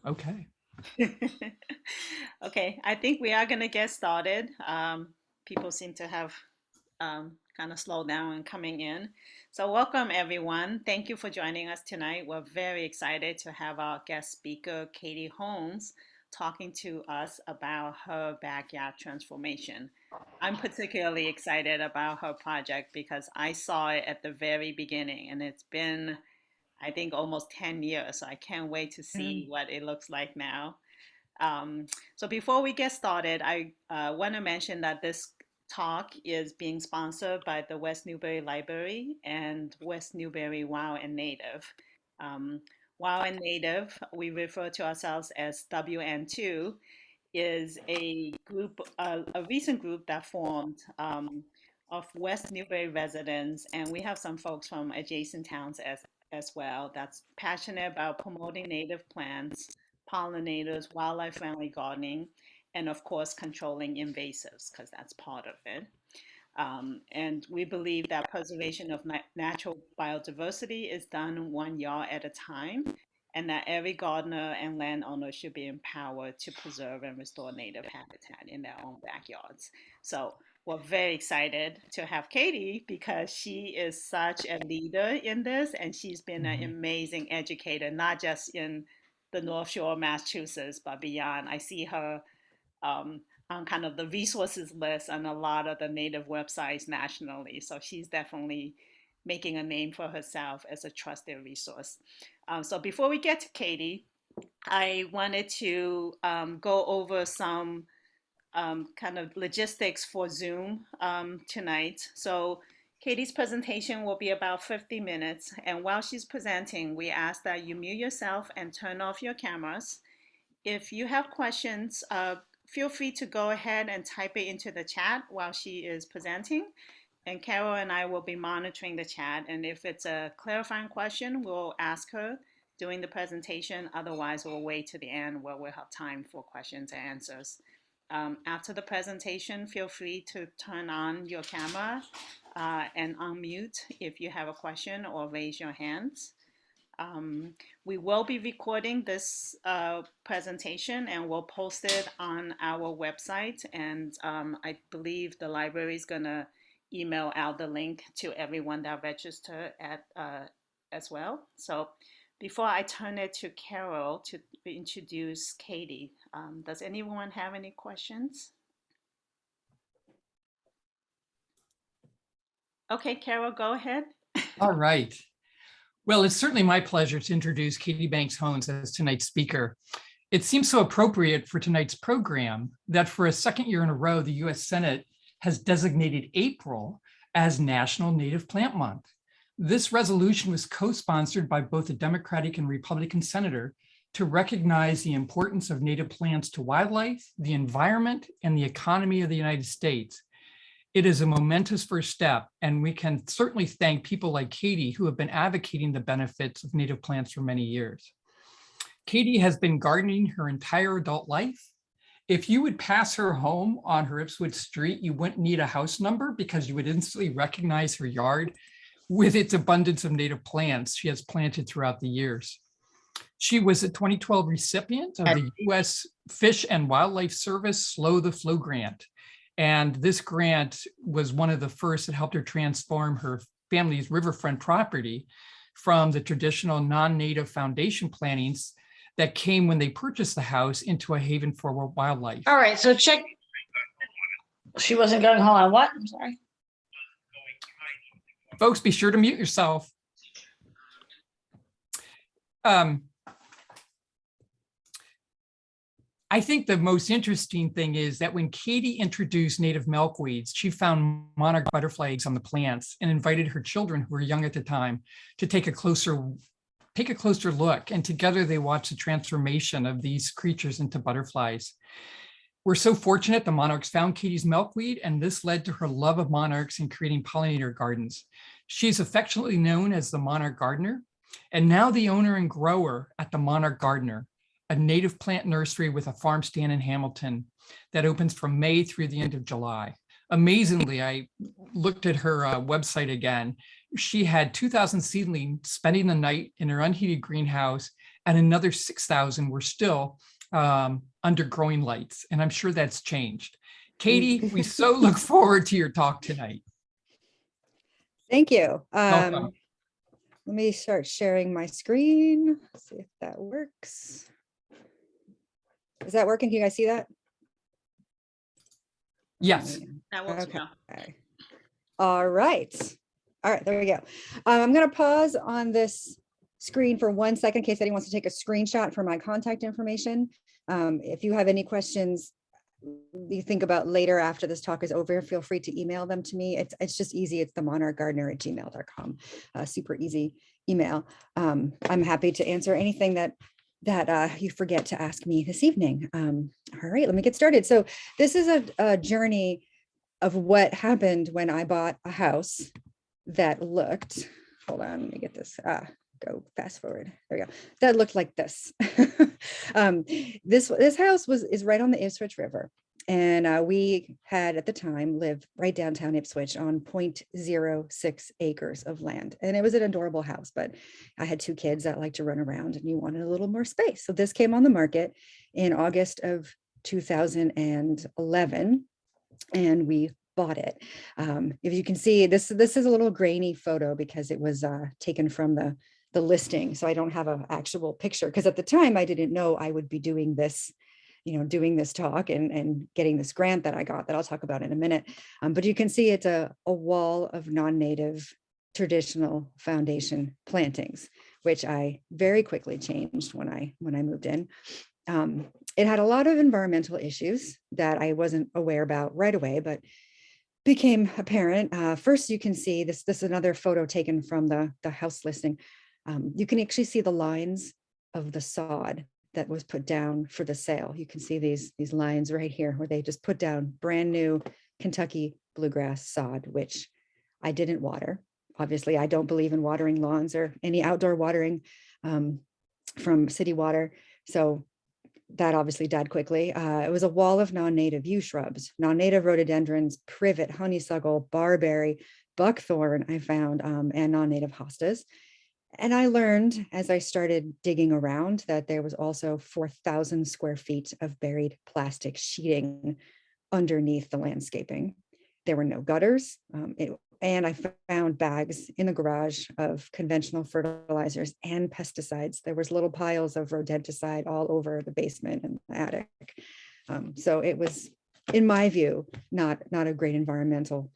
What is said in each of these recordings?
Okay. Okay, I think we are going to get started. People seem to have kind of slowed down and coming in. So, welcome everyone. Thank you for joining us tonight. We're very excited to have our guest speaker, Katie Holmes, talking to us about her backyard transformation. I'm particularly excited about her project because I saw it at the very beginning and it's been, I think, almost 10 years. So, I can't wait to see Mm. what it looks like now. So before we get started, I want to mention that this talk is being sponsored by the West Newbury Library and West Newbury Wow and Native. Um, wow and Native, we refer to ourselves as WN2, is a group, a recent group that formed of West Newbury residents, and we have some folks from adjacent towns as well that's passionate about promoting native plants, pollinators, wildlife friendly gardening, and of course, controlling invasives, because that's part of it. And we believe that preservation of natural biodiversity is done one yard at a time, and that every gardener and landowner should be empowered to preserve and restore native habitat in their own backyards. So we're very excited to have Katie because she is such a leader in this, and she's been an Mhm. amazing educator, not just in the North Shore of Massachusetts, but beyond. I see her um, on kind of the resources list on a lot of the native websites nationally. So she's definitely making a name for herself as a trusted resource. So before we get to Katie, I wanted to go over some kind of logistics for Zoom tonight. So Katie's presentation will be about 50 minutes. And while she's presenting, we ask that you mute yourself and turn off your cameras. If you have questions, feel free to go ahead and type it into the chat while she is presenting. And Carol and I will be monitoring the chat. And if it's a clarifying question, we'll ask her during the presentation. Otherwise, we'll wait to the end where we'll have time for questions and answers. After the presentation, feel free to turn on your camera and unmute if you have a question or raise your hands. Um, we will be recording this presentation and we'll post it on our website. And I believe the library is going to email out the link to everyone that registered at as well. So before I turn it to Carol to introduce Katie, does anyone have any questions? Okay, Carol, go ahead. All right. Well, it's certainly my pleasure to introduce Katie Banks Holmes as tonight's speaker. It seems so appropriate for tonight's program that for a second year in a row, the US Senate has designated April as National Native Plant Month. This resolution was co-sponsored by both a Democratic and Republican senator to recognize the importance of native plants to wildlife, the environment, and the economy of the United States. It is a momentous first step, and we can certainly thank people like Katie who have been advocating the benefits of native plants for many years. Katie has been gardening her entire adult life. If you would pass her home on her Ipswich Street, you wouldn't need a house number because you would instantly recognize her yard with its abundance of native plants she has planted throughout the years. She was a 2012 recipient of the U.S. Fish and Wildlife Service Slow the Flow grant. And this grant was one of the first that helped her transform her family's riverfront property from the traditional non-native foundation plantings that came when they purchased the house into a haven for wildlife. All right, so check. She wasn't going home on what? I'm sorry. Folks, be sure to mute yourself. I think the most interesting thing is that when Katie introduced native milkweeds, she found monarch butterfly eggs on the plants and invited her children, who were young at the time, to take a closer look. And together they watched the transformation of these creatures into butterflies. We're so fortunate the monarchs found Katie's milkweed, and this led to her love of monarchs and creating pollinator gardens. She's affectionately known as the Monarch Gardener, and now the owner and grower at the Monarch Gardener, a native plant nursery with a farm stand in Hamilton that opens from May through the end of July. Amazingly, I looked at her website again. she had 2,000 seedlings spending the night in her unheated greenhouse, and another 6,000 were still under growing lights. And I'm sure that's changed. Katie, we so look forward to your talk tonight. Thank you. Welcome. Let me start sharing my screen. See if that works. Is that working? Can you guys see that? Yes. That works Okay. well. All right. All right, there we go. I'm going to pause on this screen for 1 second in case anyone wants to take a screenshot for my contact information. If you have any questions you think about later after this talk is over, feel free to email them to me. It's just easy. It's themonarchgardener@gmail.com. Super easy email. I'm happy to answer anything that you forget to ask me this evening. All right, let me get started. So this is a journey of what happened when I bought a house that looked, hold on, let me get this, go fast forward. There we go. That looked like this. This house is right on the Ipswich River. And we had at the time lived right downtown Ipswich on 0.06 acres of land. And it was an adorable house, but I had 2 kids that like to run around and you wanted a little more space. So this came on the market in August of 2011 and we bought it. If you can see, this is a little grainy photo because it was taken from the listing. So I don't have an actual picture because at the time I didn't know I would be doing this, doing this talk and getting this grant that I got that I'll talk about in a minute. But you can see it's a wall of non-native traditional foundation plantings, which I very quickly changed when I moved in. It had a lot of environmental issues that I wasn't aware about right away, but became apparent. First, you can see this is another photo taken from the house listing. You can actually see the lines of the sod that was put down for the sale. You can see these lines right here where they just put down brand new Kentucky bluegrass sod, which I didn't water. Obviously, I don't believe in watering lawns or any outdoor watering from city water. So that obviously died quickly. It was a wall of non-native yew shrubs, non-native rhododendrons, privet, honeysuckle, barberry, buckthorn I found, and non-native hostas. And I learned as I started digging around that there was also 4,000 square feet of buried plastic sheeting underneath the landscaping. There were no gutters. And I found bags in the garage of conventional fertilizers and pesticides. There was little piles of rodenticide all over the basement and the attic. So it was, in my view, not a great environmental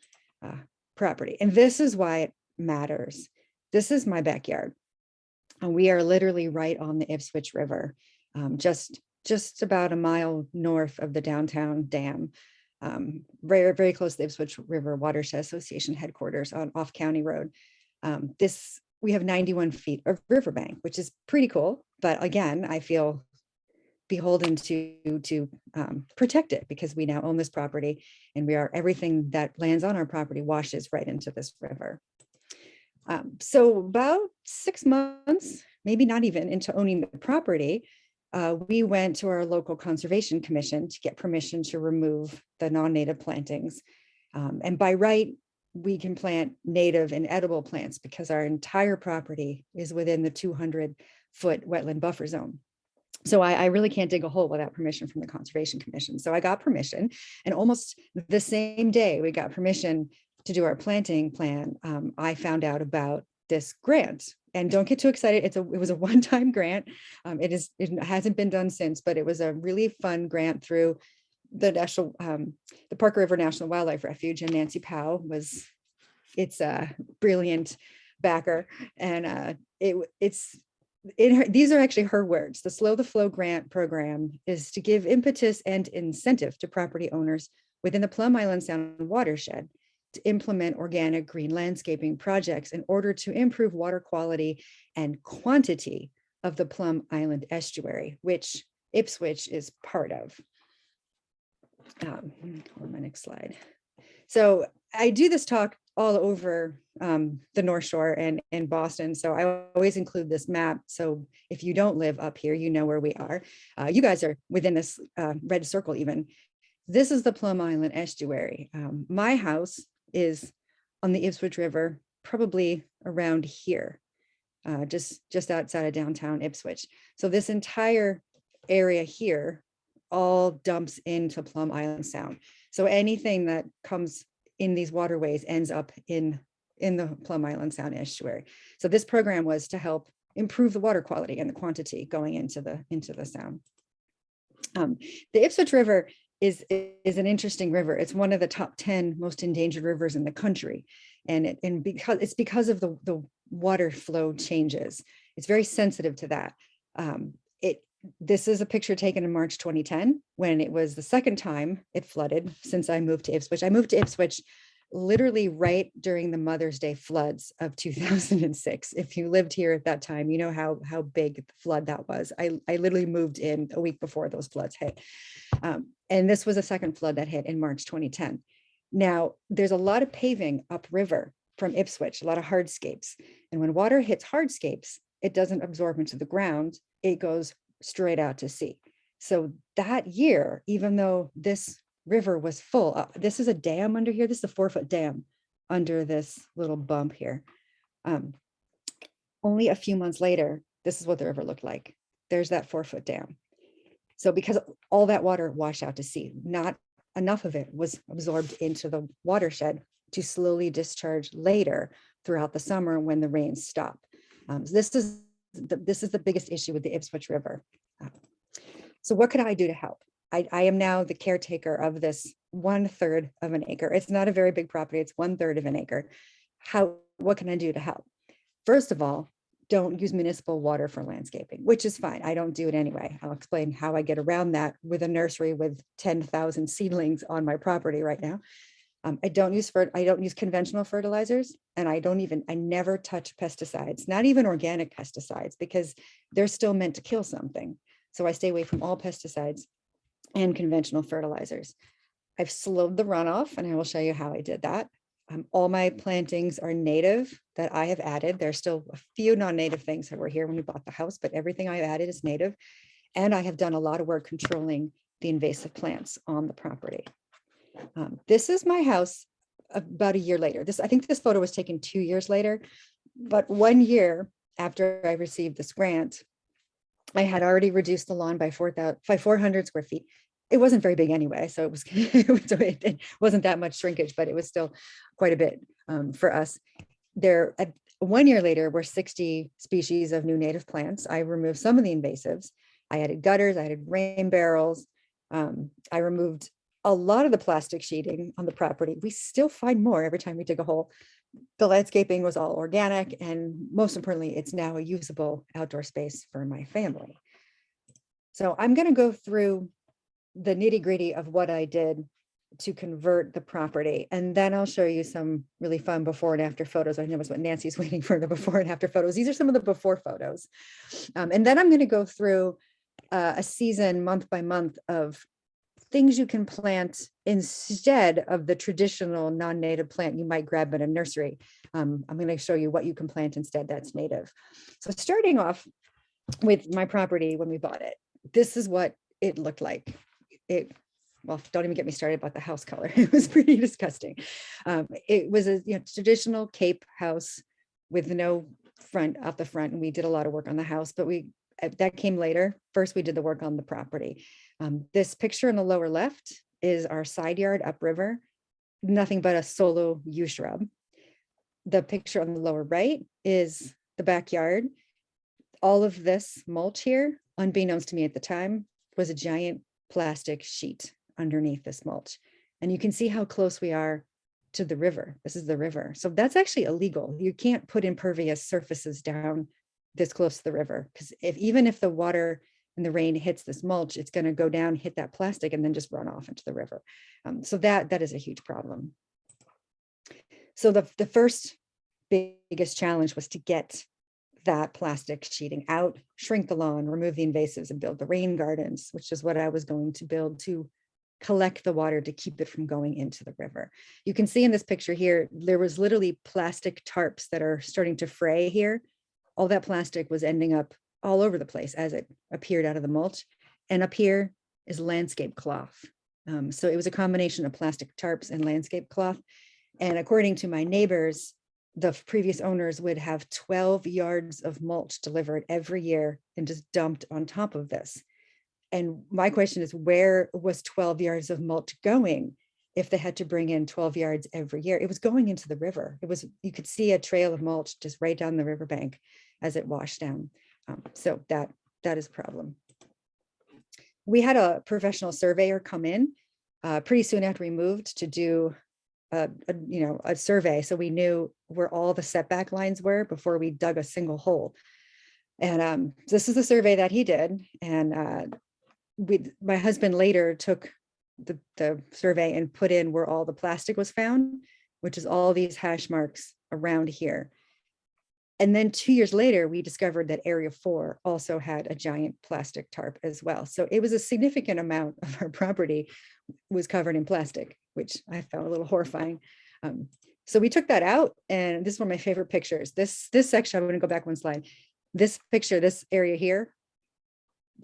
property. And this is why it matters. This is my backyard. And we are literally right on the Ipswich River, just about a mile north of the downtown dam. Very, very close to the Ipswich River Watershed Association headquarters on Off County Road. We have 91 feet of riverbank, which is pretty cool. But again, I feel beholden to protect it because we now own this property and everything that lands on our property washes right into this river. So about 6 months, maybe not even into owning the property, we went to our local conservation commission to get permission to remove the non-native plantings. And by right, we can plant native and edible plants because our entire property is within the 200-foot wetland buffer zone. So I really can't dig a hole without permission from the Conservation Commission. So I got permission, and almost the same day we got permission to do our planting plan, I found out about this grant. And don't get too excited. It was a one-time grant. It hasn't been done since, but it was a really fun grant through the Parker River National Wildlife Refuge, and Nancy Powell was its brilliant backer. And these are actually her words. The Slow the Flow grant program is to give impetus and incentive to property owners within the Plum Island Sound watershed to implement organic green landscaping projects in order to improve water quality and quantity of the Plum Island estuary, which Ipswich is part of. On my next slide. So I do this talk all over the North Shore and in Boston. So I always include this map. So if you don't live up here, you know where we are. You guys are within this red circle even. This is the Plum Island estuary. My house is on the Ipswich River probably around here, just outside of downtown Ipswich. So this entire area here all dumps into Plum Island Sound. So anything that comes in these waterways ends up in the Plum Island Sound estuary. So this program was to help improve the water quality and the quantity going into the sound. The Ipswich River is an interesting river. It's one of the top 10 most endangered rivers in the country. And because of the water flow changes, it's very sensitive to that. This is a picture taken in March 2010, when it was the second time it flooded since I moved to Ipswich. I moved to Ipswich literally right during the Mother's Day floods of 2006. If you lived here at that time, you know how big the flood that was. I literally moved in a week before those floods hit. And this was a second flood that hit in March 2010. Now, there's a lot of paving upriver from Ipswich, a lot of hardscapes. And when water hits hardscapes, it doesn't absorb into the ground, it goes straight out to sea. So that year, even though this river was full, this is a dam under here, this is a 4-foot dam under this little bump here. Only a few months later, this is what the river looked like. There's that 4-foot dam. So because all that water washed out to sea, not enough of it was absorbed into the watershed to slowly discharge later throughout the summer when the rains stop. So this is the biggest issue with the Ipswich River. So what could I do to help? I am now the caretaker of this 1/3 of an acre. It's not a very big property. It's 1/3 of an acre. What can I do to help? First of all, don't use municipal water for landscaping, which is fine. I don't do it anyway. I'll explain how I get around that with a nursery with 10,000 seedlings on my property right now. I don't use conventional fertilizers, and I never touch pesticides, not even organic pesticides, because they're still meant to kill something. So I stay away from all pesticides and conventional fertilizers. I've slowed the runoff, and I will show you how I did that. All my plantings are native that I have added. There's still a few non-native things that were here when we bought the house, but everything I added is native. And I have done a lot of work controlling the invasive plants on the property. This is my house about a year later. I think this photo was taken 2 years later, but 1 year after I received this grant, I had already reduced the lawn by 400 square feet. It wasn't very big anyway, so it wasn't that much shrinkage, but it was still quite a bit for us. 1 year later, were 60 species of new native plants. I removed some of the invasives. I added gutters, I added rain barrels. I removed a lot of the plastic sheeting on the property. We still find more every time we dig a hole. The landscaping was all organic, and most importantly, it's now a usable outdoor space for my family. So I'm going to go through the nitty-gritty of what I did to convert the property, and then I'll show you some really fun before and after photos. I know it's what Nancy's waiting for, the before and after photos. These are some of the before photos. And then I'm going to go through a season month by month of things you can plant instead of the traditional non-native plant you might grab at a nursery. I'm going to show you what you can plant instead that's native. So starting off with my property when we bought it, this is what it looked like. Well, don't even get me started about the house color. It was pretty disgusting. It was a traditional Cape house with no front out the front, and we did a lot of work on the house, but that came later. First, we did the work on the property. This picture in the lower left is our side yard upriver, nothing but a solo yew shrub. The picture on the lower right is the backyard. All of this mulch here, unbeknownst to me at the time, was a giant plastic sheet underneath this mulch. And you can see how close we are to the river. This is the river. So that's actually illegal. You can't put impervious surfaces down this close to the river, because even if the water and the rain hits this mulch, it's going to go down, hit that plastic, and then just run off into the river. So that is a huge problem. So the first biggest challenge was to get that plastic sheeting out, shrink the lawn, remove the invasives, and build the rain gardens, which is what I was going to build to collect the water to keep it from going into the river. You can see in this picture here, there was literally plastic tarps that are starting to fray here. All that plastic was ending up all over the place as it appeared out of the mulch. And up here is landscape cloth. So it was a combination of plastic tarps and landscape cloth. And according to my neighbors, the previous owners would have 12 yards of mulch delivered every year and just dumped on top of this. And my question is, where was 12 yards of mulch going if they had to bring in 12 yards every year? It was going into the river. It was, you could see a trail of mulch just right down the riverbank as it washed down. So that is a problem. We had a professional surveyor come in pretty soon after we moved to do a survey, so we knew where all the setback lines were before we dug a single hole. And this is the survey that he did. And my husband later took the survey and put in where all the plastic was found, which is all these hash marks around here. And then 2 years later, we discovered that Area 4 also had a giant plastic tarp as well. So it was a significant amount of our property was covered in plastic, which I found a little horrifying. So we took that out, and this is one of my favorite pictures. This section, I'm going to go back one slide. This picture, this area here,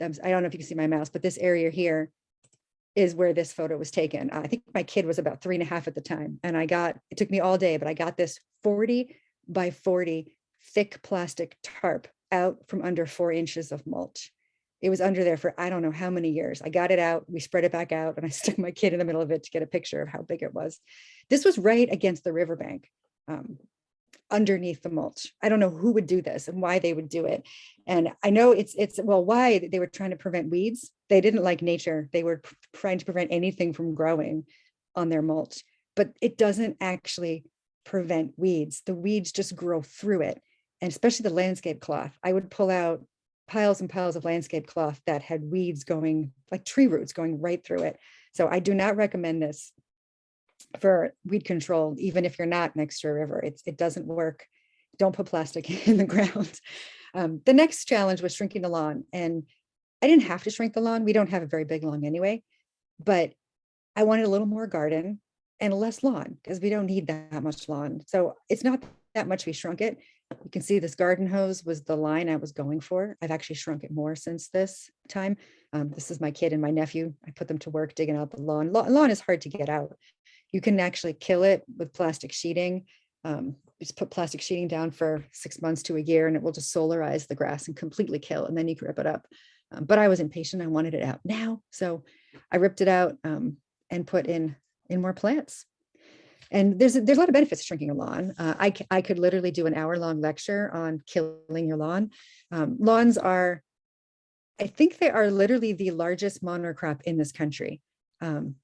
I don't know if you can see my mouse, but this area here is where this photo was taken. I think my kid was about 3.5 at the time, and it took me all day, but I got this 40 by 40 thick plastic tarp out from under 4 inches of mulch. It was under there for I don't know how many years. I got it out, we spread it back out, and I stuck my kid in the middle of it to get a picture of how big it was. This was right against the riverbank, underneath the mulch. I don't know who would do this and why they would do it. And I know it's well, why they were trying to prevent weeds. They didn't like nature. They were trying to prevent anything from growing on their mulch, but it doesn't actually prevent weeds. The weeds just grow through it. And especially the landscape cloth. I would pull out piles and piles of landscape cloth that had weeds going, like tree roots going right through it. So I do not recommend this for weed control, even if you're not next to a river. It doesn't work. Don't put plastic in the ground. The next challenge was shrinking the lawn. And I didn't have to shrink the lawn. We don't have a very big lawn anyway, but I wanted a little more garden and less lawn because we don't need that much lawn. So it's not that much we shrunk it. You can see this garden hose was the line I was going for. I've actually shrunk it more since this time. This is my kid and my nephew. I put them to work digging out the lawn. Lawn is hard to get out. You can actually kill it with plastic sheeting. Just put plastic sheeting down for 6 months to a year, and it will just solarize the grass and completely kill, and then you can rip it up. But I was impatient. I wanted it out now. So I ripped it out and put in more plants. And there's a lot of benefits to shrinking a lawn. I could literally do an hour-long lecture on killing your lawn. Lawns are, I think they are literally the largest monocrop in this country.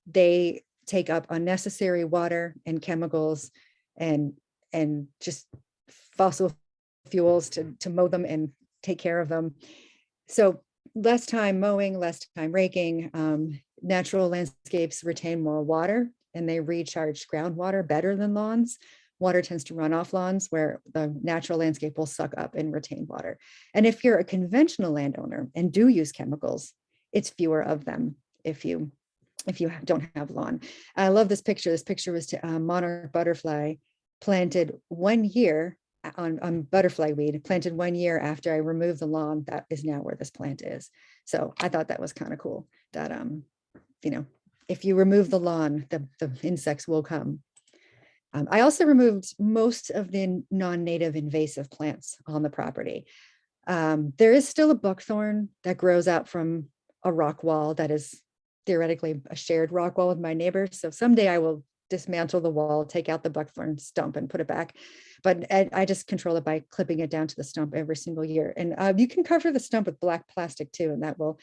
They take up unnecessary water and chemicals and just fossil fuels to mow them and take care of them. So less time mowing, less time raking. Natural landscapes retain more water, and they recharge groundwater better than lawns. Water tends to run off lawns where the natural landscape will suck up and retain water. And if you're a conventional landowner and do use chemicals, it's fewer of them if you don't have lawn. I love this picture. This picture was to monarch butterfly planted 1 year on butterfly weed, planted 1 year after I removed the lawn. That is now where this plant is. So I thought that was kind of cool that, if you remove the lawn, the insects will come. I also removed most of the non-native invasive plants on the property. There is still a buckthorn that grows out from a rock wall that is theoretically a shared rock wall with my neighbors. So someday I will dismantle the wall, take out the buckthorn stump and put it back. But I just control it by clipping it down to the stump every single year. And you can cover the stump with black plastic too, and that will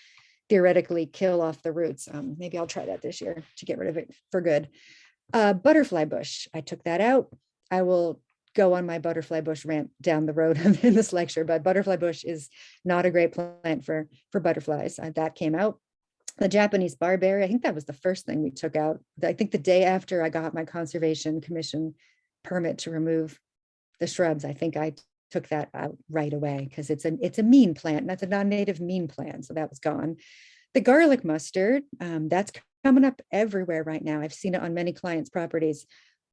theoretically kill off the roots. Maybe I'll try that this year to get rid of it for good. Butterfly bush, I took that out. I will go on my butterfly bush rant down the road in this lecture, but butterfly bush is not a great plant for butterflies. That came out. The Japanese barberry, I think that was the first thing we took out. I think the day after I got my Conservation Commission permit to remove the shrubs, I think I took that out right away because it's a mean plant, and that's a non-native mean plant. So that was gone. The garlic mustard, that's coming up everywhere right now. I've seen it on many clients' properties.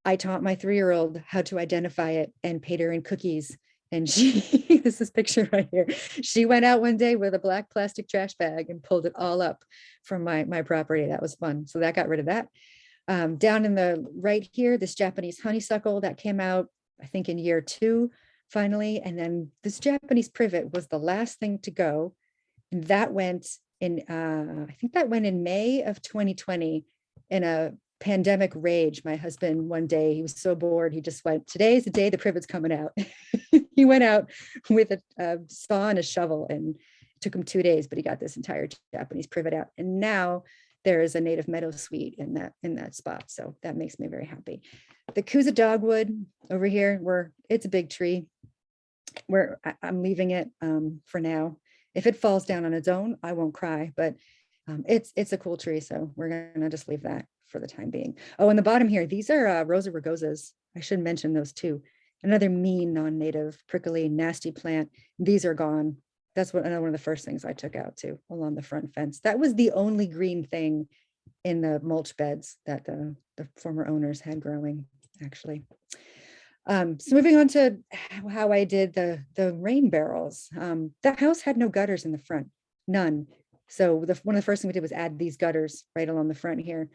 I taught my 3-year-old how to identify it and paid her in cookies. And she, this is picture right here. She went out one day with a black plastic trash bag and pulled it all up from my property. That was fun. So that got rid of that. Down in the right here, this Japanese honeysuckle that came out. I think in year 2, finally. And then this Japanese privet was the last thing to go. And that went in, I think that went in May of 2020 in a pandemic rage. My husband, one day, he was so bored, he just went, today's the day the privet's coming out. He went out with a saw and a shovel, and it took him 2 days, but he got this entire Japanese privet out. And now there is a native meadowsweet in that spot. So that makes me very happy. The Kuza dogwood over here, it's a big tree. I'm leaving it for now. If it falls down on its own, I won't cry, but it's a cool tree. So we're gonna just leave that for the time being. Oh, and the bottom here, these are Rosa rugosas. I should mention those too. Another mean, non-native, prickly, nasty plant. These are gone. That's another one of the first things I took out too, along the front fence. That was the only green thing in the mulch beds that the former owners had growing, actually. So moving on to how I did the rain barrels. The house had no gutters in the front, none. So one of the first things we did was add these gutters right along the front here.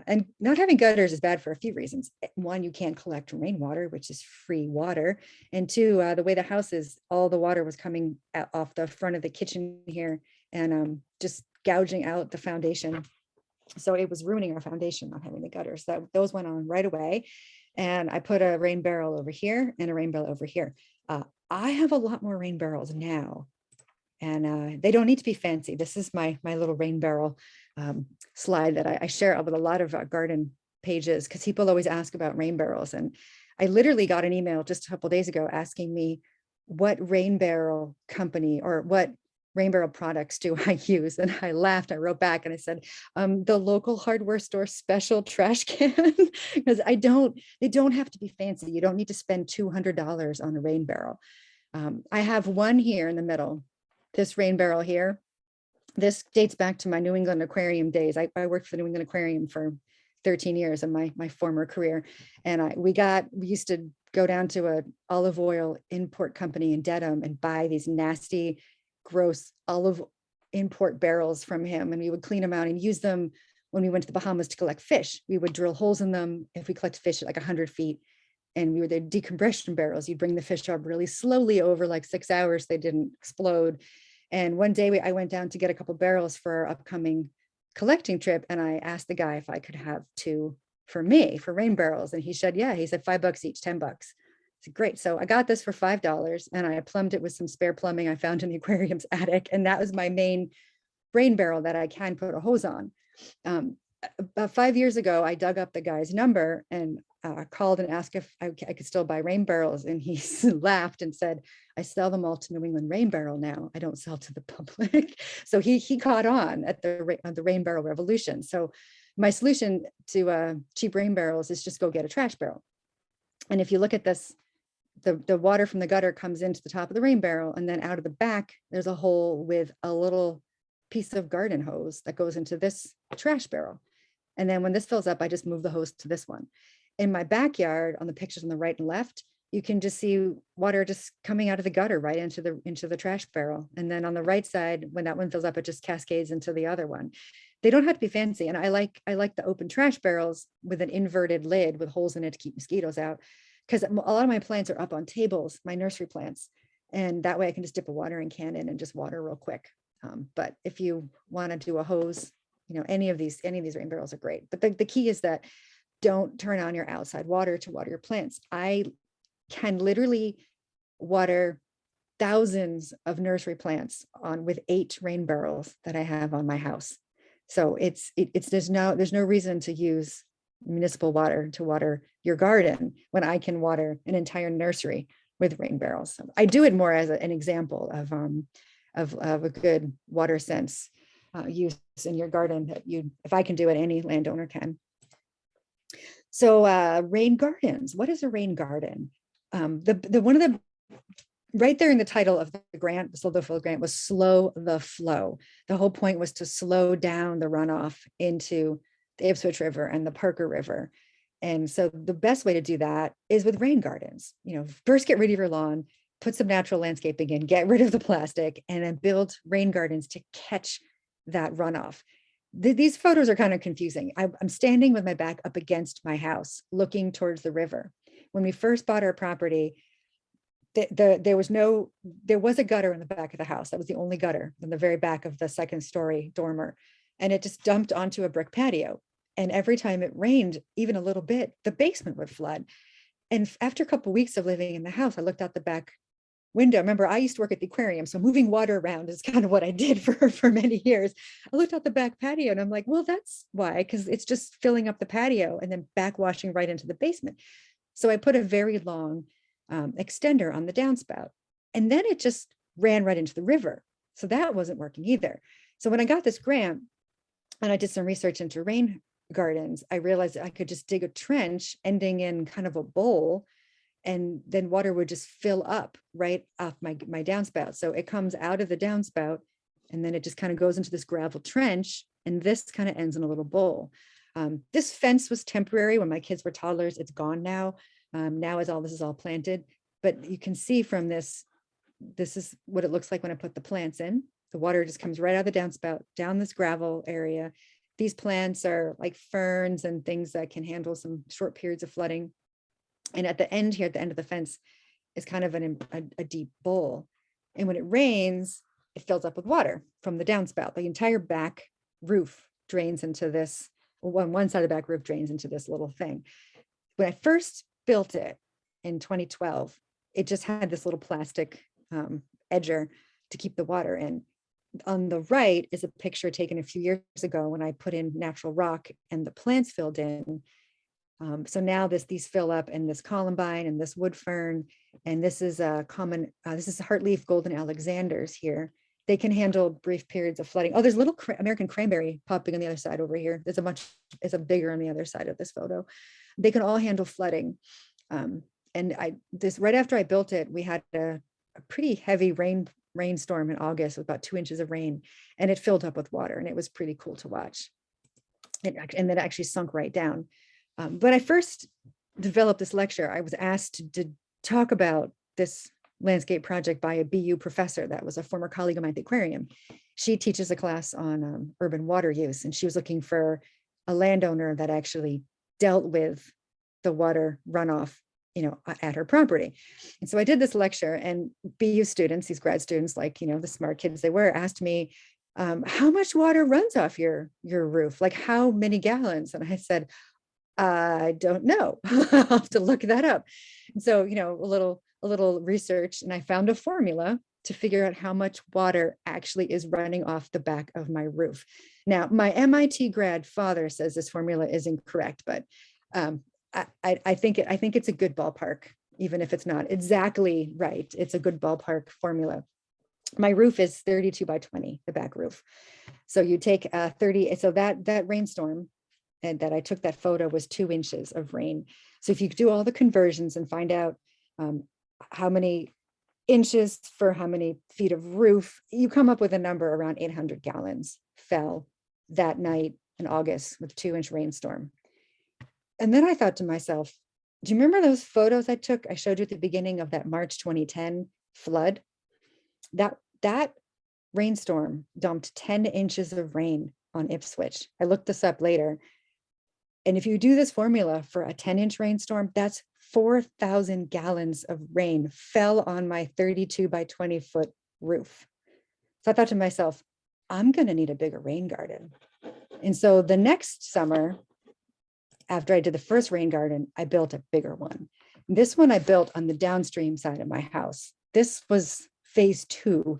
And not having gutters is bad for a few reasons. One, you can't collect rainwater, which is free water. And two, the way the house is, all the water was coming off the front of the kitchen here and just gouging out the foundation. So it was ruining our foundation not having the gutters. Those went on right away. And I put a rain barrel over here and a rain barrel over here. I have a lot more rain barrels now, and they don't need to be fancy. This is my little rain barrel slide that I share with a lot of garden pages, because people always ask about rain barrels. And I literally got an email just a couple of days ago asking me what rain barrel company or what rain barrel products do I use? And I laughed. I wrote back and I said, the local hardware store special trash can, because they don't have to be fancy. You don't need to spend $200 on a rain barrel. I have one here in the middle, this rain barrel here. This dates back to my New England Aquarium days. I worked for the New England Aquarium for 13 years in my former career. And we used to go down to a olive oil import company in Dedham and buy these nasty, gross olive import barrels from him. And we would clean them out and use them when we went to the Bahamas to collect fish. We would drill holes in them if we collect fish at like 100 feet. And we were the decompression barrels. You'd bring the fish up really slowly over like 6 hours. They didn't explode. And one day I went down to get a couple barrels for our upcoming collecting trip. And I asked the guy if I could have 2 for me for rain barrels. And he said, yeah, he said $5 each, $10. I said, great. So I got this for $5 and I plumbed it with some spare plumbing I found in the aquarium's attic. And that was my main rain barrel that I can put a hose on. About 5 years ago, I dug up the guy's number and called and asked if I could still buy rain barrels. And he laughed and said, I sell them all to New England Rain Barrel now. I don't sell to the public. So he caught on at the rain barrel revolution. So my solution to cheap rain barrels is just go get a trash barrel. And if you look at this, the water from the gutter comes into the top of the rain barrel, and then out of the back, there's a hole with a little piece of garden hose that goes into this trash barrel. And then when this fills up, I just move the hose to this one. In my backyard, on the pictures on the right and left, you can just see water just coming out of the gutter right into the trash barrel. And then on the right side, when that one fills up, it just cascades into the other one. They don't have to be fancy. And I like the open trash barrels with an inverted lid with holes in it to keep mosquitoes out, because a lot of my plants are up on tables, my nursery plants. And that way I can just dip a watering can in and just water real quick. But if you want to do a hose, any of these rain barrels are great. But the key is that don't turn on your outside water to water your plants. I can literally water thousands of nursery plants with 8 rain barrels that I have on my house. So there's no reason to use municipal water to water your garden when I can water an entire nursery with rain barrels. So I do it more as an example of a good water sense use in your garden that if I can do it, any landowner can. So rain gardens. What is a rain garden? Right there in the title of the grant, the Slow the Flow grant, was slow the flow. The whole point was to slow down the runoff into the Ipswich River and the Parker River. And so the best way to do that is with rain gardens. First get rid of your lawn, put some natural landscaping in, get rid of the plastic, and then build rain gardens to catch that runoff. These photos are kind of confusing. I'm standing with my back up against my house, looking towards the river. when we first bought our property, there was a gutter in the back of the house. That was the only gutter in the very back of the second story dormer. And it just dumped onto a brick patio. And every time it rained, even a little bit, the basement would flood. And after a couple of weeks of living in the house, I looked out the back window. Remember, I used to work at the aquarium, so moving water around is kind of what I did for many years. I looked out the back patio and I'm like, well, that's why, because it's just filling up the patio and then backwashing right into the basement. So I put a very long extender on the downspout, and then it just ran right into the river. So that wasn't working either. So when I got this grant and I did some research into rain gardens, I realized I could just dig a trench ending in kind of a bowl, and then water would just fill up right off my downspout. So it comes out of the downspout and then it just kind of goes into this gravel trench, and this kind of ends in a little bowl. This fence was temporary when my kids were toddlers. It's gone now. Now as this is all planted, but you can see from this is what it looks like when I put the plants in. The water just comes right out of the downspout down this gravel area. These plants are like ferns and things that can handle some short periods of flooding. And at the end here, at the end of the fence, is kind of a deep bowl. And when it rains, it fills up with water from the downspout. The entire back roof drains into this, one side of the back roof drains into this little thing. When I first built it in 2012, it just had this little plastic edger to keep the water in. On the right is a picture taken a few years ago when I put in natural rock and the plants filled in. So now these fill up, and this columbine and this wood fern, and this is a common, this is heartleaf golden Alexanders here. They can handle brief periods of flooding. Oh, there's a little American cranberry popping on the other side over here. There's a bigger on the other side of this photo. They can all handle flooding. And right after I built it, we had a pretty heavy rainstorm in August with about 2 inches of rain, and it filled up with water, and it was pretty cool to watch. And then actually sunk right down. But I first developed this lecture. I was asked to talk about this landscape project by a BU professor that was a former colleague of mine at the aquarium. She teaches a class on urban water use, and she was looking for a landowner that actually dealt with the water runoff, at her property. And so I did this lecture, and BU students, these grad students, like, the smart kids they were, asked me, how much water runs off your roof? Like how many gallons? And I said, I don't know. I'll have to look that up. And so, a little research, and I found a formula to figure out how much water actually is running off the back of my roof. Now, my MIT grad father says this formula is incorrect, but I think it's a good ballpark, even if it's not exactly right. It's a good ballpark formula. My roof is 32 by 20, the back roof. So you take 30, so that rainstorm, and that I took that photo, was 2 inches of rain. So if you do all the conversions and find out how many inches for how many feet of roof, you come up with a number around 800 gallons fell that night in August with 2-inch rainstorm. And then I thought to myself, do you remember those photos I showed you at the beginning of that March 2010 flood? That rainstorm dumped 10 inches of rain on Ipswich. I looked this up later. And if you do this formula for a 10-inch rainstorm, that's 4,000 gallons of rain fell on my 32 by 20 foot roof. So I thought to myself, I'm going to need a bigger rain garden. And so the next summer, after I did the first rain garden, I built a bigger one. This one I built on the downstream side of my house. This was phase 2.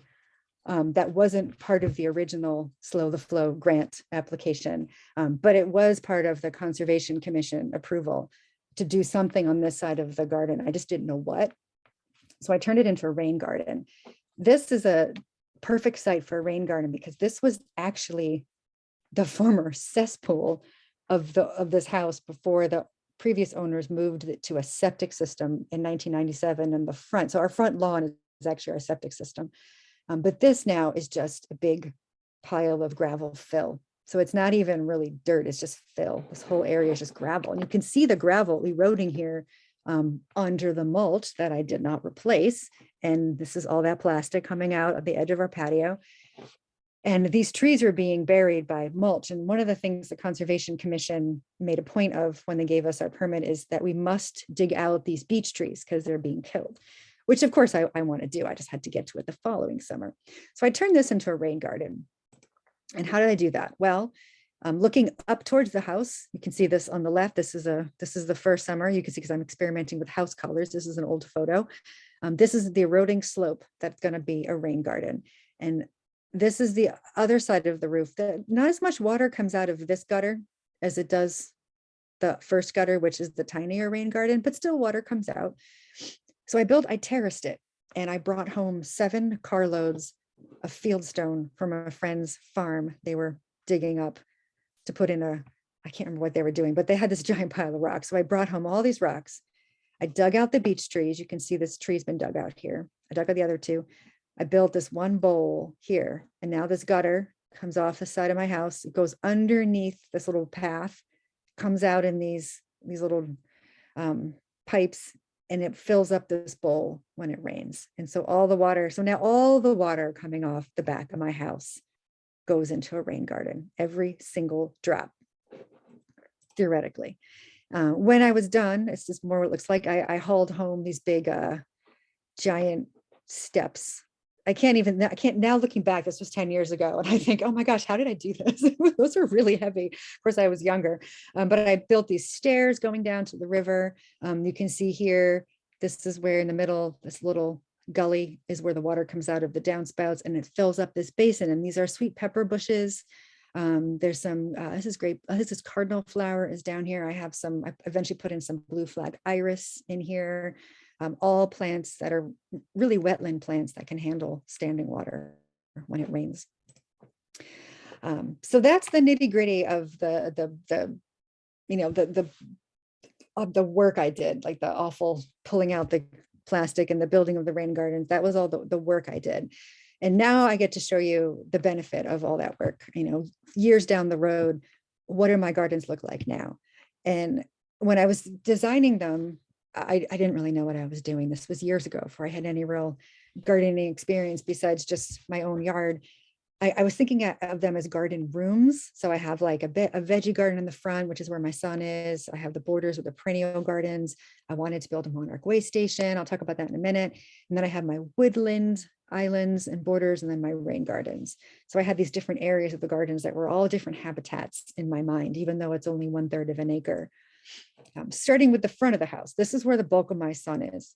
That wasn't part of the original Slow the Flow grant application, but it was part of the Conservation Commission approval to do something on this side of the garden. I just didn't know what. So I turned it into a rain garden. This is a perfect site for a rain garden because this was actually the former cesspool of this house before the previous owners moved it to a septic system in 1997 in the front. So our front lawn is actually our septic system. But this now is just a big pile of gravel fill. So it's not even really dirt, it's just fill. This whole area is just gravel. And you can see the gravel eroding here under the mulch that I did not replace. And this is all that plastic coming out of the edge of our patio. And these trees are being buried by mulch. And one of the things the Conservation Commission made a point of when they gave us our permit is that we must dig out these beech trees because they're being killed, which of course I want to do. I just had to get to it the following summer. So I turned this into a rain garden. And how did I do that? Well, looking up towards the house, you can see this on the left. This is the first summer. You can see because I'm experimenting with house colors. This is an old photo. This is the eroding slope that's going to be a rain garden. And this is the other side of the roof. Not as much water comes out of this gutter as it does the first gutter, which is the tinier rain garden, but still water comes out. So I terraced it, and I brought home 7 carloads of fieldstone from a friend's farm. They were digging up to put in I can't remember what they were doing, but they had this giant pile of rocks. So I brought home all these rocks. I dug out the beech trees. You can see this tree's been dug out here. I dug out the other 2. I built this one bowl here, and now this gutter comes off the side of my house. It goes underneath this little path, comes out in these little pipes, and it fills up this bowl when it rains. And so now all the water coming off the back of my house goes into a rain garden, every single drop, theoretically. When I was done, it's just more what it looks like. I hauled home these big giant steps. I can't now, looking back, this was 10 years ago. And I think, oh my gosh, how did I do this? Those were really heavy. Of course, I was younger, but I built these stairs going down to the river. You can see here, this is where in the middle, this little gully is where the water comes out of the downspouts, and it fills up this basin. And these are sweet pepper bushes. There's some, this is great. This is cardinal flower is down here. I eventually put in some blue flag iris in here. All plants that are really wetland plants that can handle standing water when it rains. So that's the nitty gritty of the work I did, like the awful pulling out the plastic and the building of the rain gardens. That was all the work I did. And now I get to show you the benefit of all that work. Years down the road, what do my gardens look like now? And when I was designing them, I didn't really know what I was doing. This was years ago before I had any real gardening experience besides just my own yard. I was thinking of them as garden rooms. So I have like a veggie garden in the front, which is where my son is. I have the borders with the perennial gardens. I wanted to build a monarch way station. I'll talk about that in a minute. And then I have my woodland islands and borders, and then my rain gardens. So I had these different areas of the gardens that were all different habitats in my mind, even though it's only 1/3 of an acre. Starting with the front of the house, this is where the bulk of my sun is.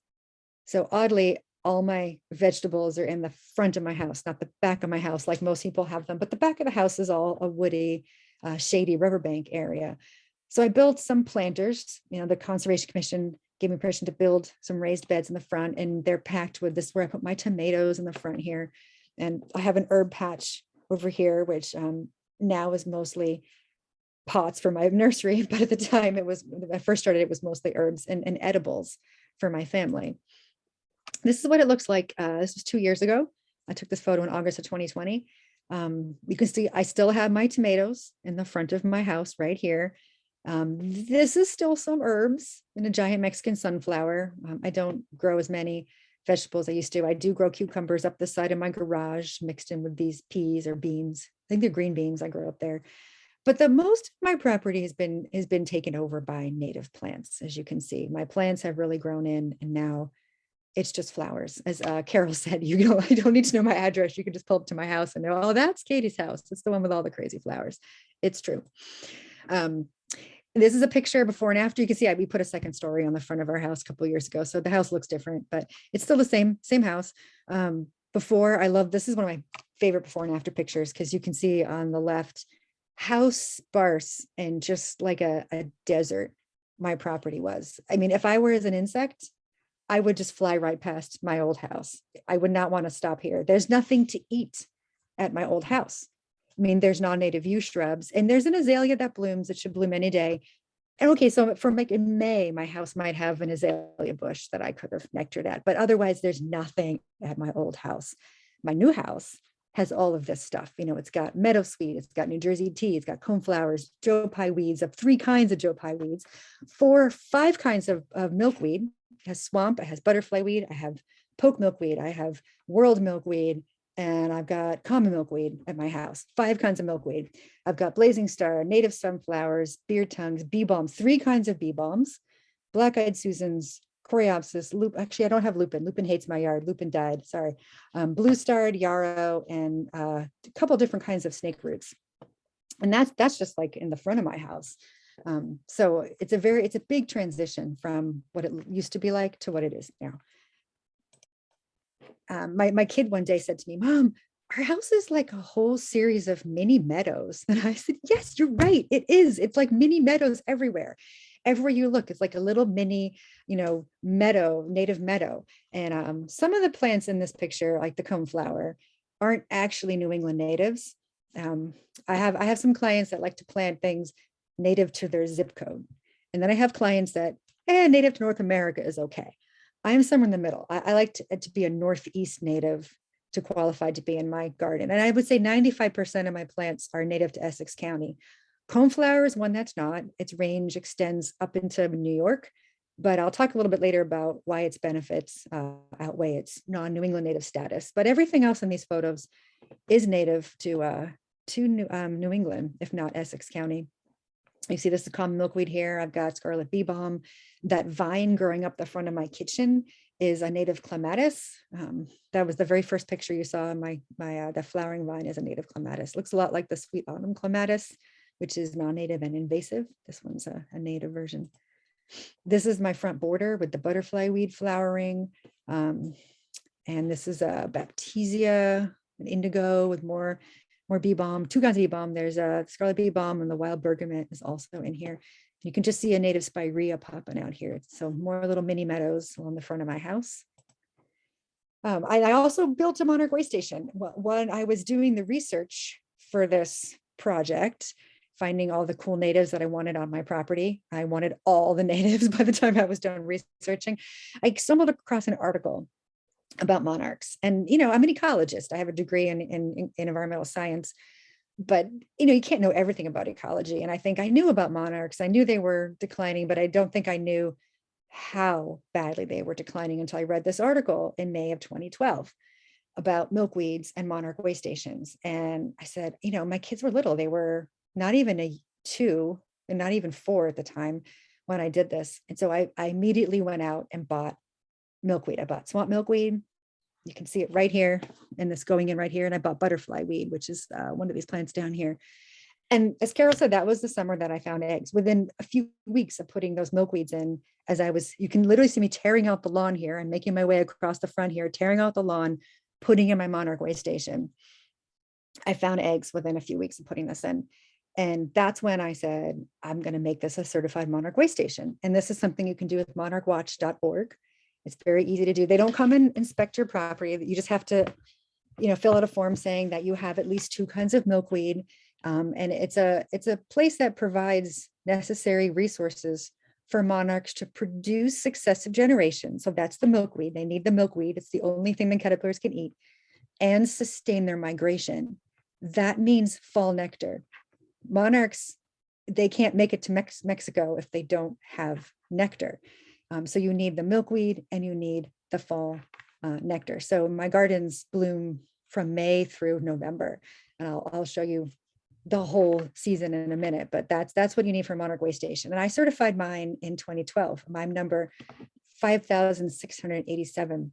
So oddly, all my vegetables are in the front of my house, not the back of my house like most people have them, but the back of the house is all a woody, shady riverbank area. So I built some planters. The Conservation Commission gave me permission to build some raised beds in the front, and they're packed with this, where I put my tomatoes in the front here. And I have an herb patch over here, which now is mostly pots for my nursery, but at the time when I first started, it was mostly herbs and edibles for my family. This is what it looks like. This was 2 years ago. I took this photo in August of 2020. You can see I still have my tomatoes in the front of my house right here. This is still some herbs and a giant Mexican sunflower. I don't grow as many vegetables I used to. I do grow cucumbers up the side of my garage mixed in with these peas or beans. I think they're green beans I grow up there. But the most of my property has been taken over by native plants. As you can see, my plants have really grown in, and now it's just flowers. As Carol said, I don't need to know my address. You can just pull up to my house and know, oh, that's Katie's house. It's the one with all the crazy flowers. It's true. This is a picture before and after. You can see we put a second story on the front of our house a couple of years ago. So the house looks different, but it's still the same house. This is one of my favorite before and after pictures, because you can see on the left how sparse and just like a desert my property was. I mean, if I were as an insect, I would just fly right past my old house. I would not want to stop here. There's nothing to eat at my old house. I mean, there's non-native yew shrubs, and there's an azalea that blooms. It should bloom any day. And okay, so in May, my house might have an azalea bush that I could have nectared at, but otherwise there's nothing at my old house. My new house has all of this stuff. It's got meadowsweet, it's got New Jersey tea, it's got coneflowers, Joe Pye weeds, of 3 kinds of Joe Pye weeds, 5 kinds of milkweed. It has swamp, it has butterfly weed, I have poke milkweed, I have world milkweed, and I've got common milkweed at my house, 5 kinds of milkweed. I've got blazing star, native sunflowers, beard tongues, bee balms, 3 kinds of bee balms, black-eyed Susans, coreopsis, actually, I don't have lupin. Lupin hates my yard. Lupin died, sorry. Blue starred, yarrow, and a couple different kinds of snake roots. And that's just like in the front of my house. So it's a big transition from what it used to be like to what it is now. My kid one day said to me, Mom, our house is like a whole series of mini meadows. And I said, yes, you're right. It is. It's like mini meadows everywhere. Everywhere you look, it's like a little mini, meadow, native meadow. And some of the plants in this picture, like the coneflower, aren't actually New England natives. I have some clients that like to plant things native to their zip code. And then I have clients that, native to North America is okay. I am somewhere in the middle. I like to be a Northeast native to qualify to be in my garden. And I would say 95% of my plants are native to Essex County. Coneflower is one that's not. Its range extends up into New York, but I'll talk a little bit later about why its benefits outweigh its non-New England native status. But everything else in these photos is native to New England, if not Essex County. You see this is common milkweed here. I've got scarlet bee balm. That vine growing up the front of my kitchen is a native clematis. That was the very first picture you saw. The flowering vine is a native clematis. Looks a lot like the sweet autumn clematis, which is non-native and invasive. This one's a native version. This is my front border with the butterfly weed flowering. And this is a baptisia, an indigo with more bee balm, 2 kinds of bee balm. There's a scarlet bee balm, and the wild bergamot is also in here. You can just see a native spirea popping out here. So more little mini meadows along the front of my house. I also built a monarch way station. When I was doing the research for this project, finding all the cool natives that I wanted on my property, I wanted all the natives by the time I was done researching, I stumbled across an article about monarchs. And, I'm an ecologist. I have a degree in environmental science, but, you can't know everything about ecology. And I think I knew about monarchs. I knew they were declining, but I don't think I knew how badly they were declining until I read this article in May of 2012 about milkweeds and monarch way stations. And I said, my kids were little. They were not even 2 and not even 4 at the time when I did this. And so I immediately went out and bought milkweed. I bought swamp milkweed. You can see it right here, and this going in right here. And I bought butterfly weed, which is one of these plants down here. And as Carol said, that was the summer that I found eggs. Within a few weeks of putting those milkweeds in, you can literally see me tearing out the lawn here and making my way across the front here, tearing out the lawn, putting in my monarch way station. I found eggs within a few weeks of putting this in. And that's when I said, I'm going to make this a certified monarch way station. And this is something you can do with monarchwatch.org. It's very easy to do. They don't come and inspect your property. You just have to, fill out a form saying that you have at least 2 kinds of milkweed. And it's a place that provides necessary resources for monarchs to produce successive generations. So that's the milkweed. They need the milkweed. It's the only thing the caterpillars can eat, and sustain their migration. That means fall nectar. Monarchs, they can't make it to Mexico if they don't have nectar. So you need the milkweed and you need the fall nectar. So my gardens bloom from May through November, and I'll show you the whole season in a minute, but that's what you need for monarch way station. And I certified mine in 2012. I'm number 5,687.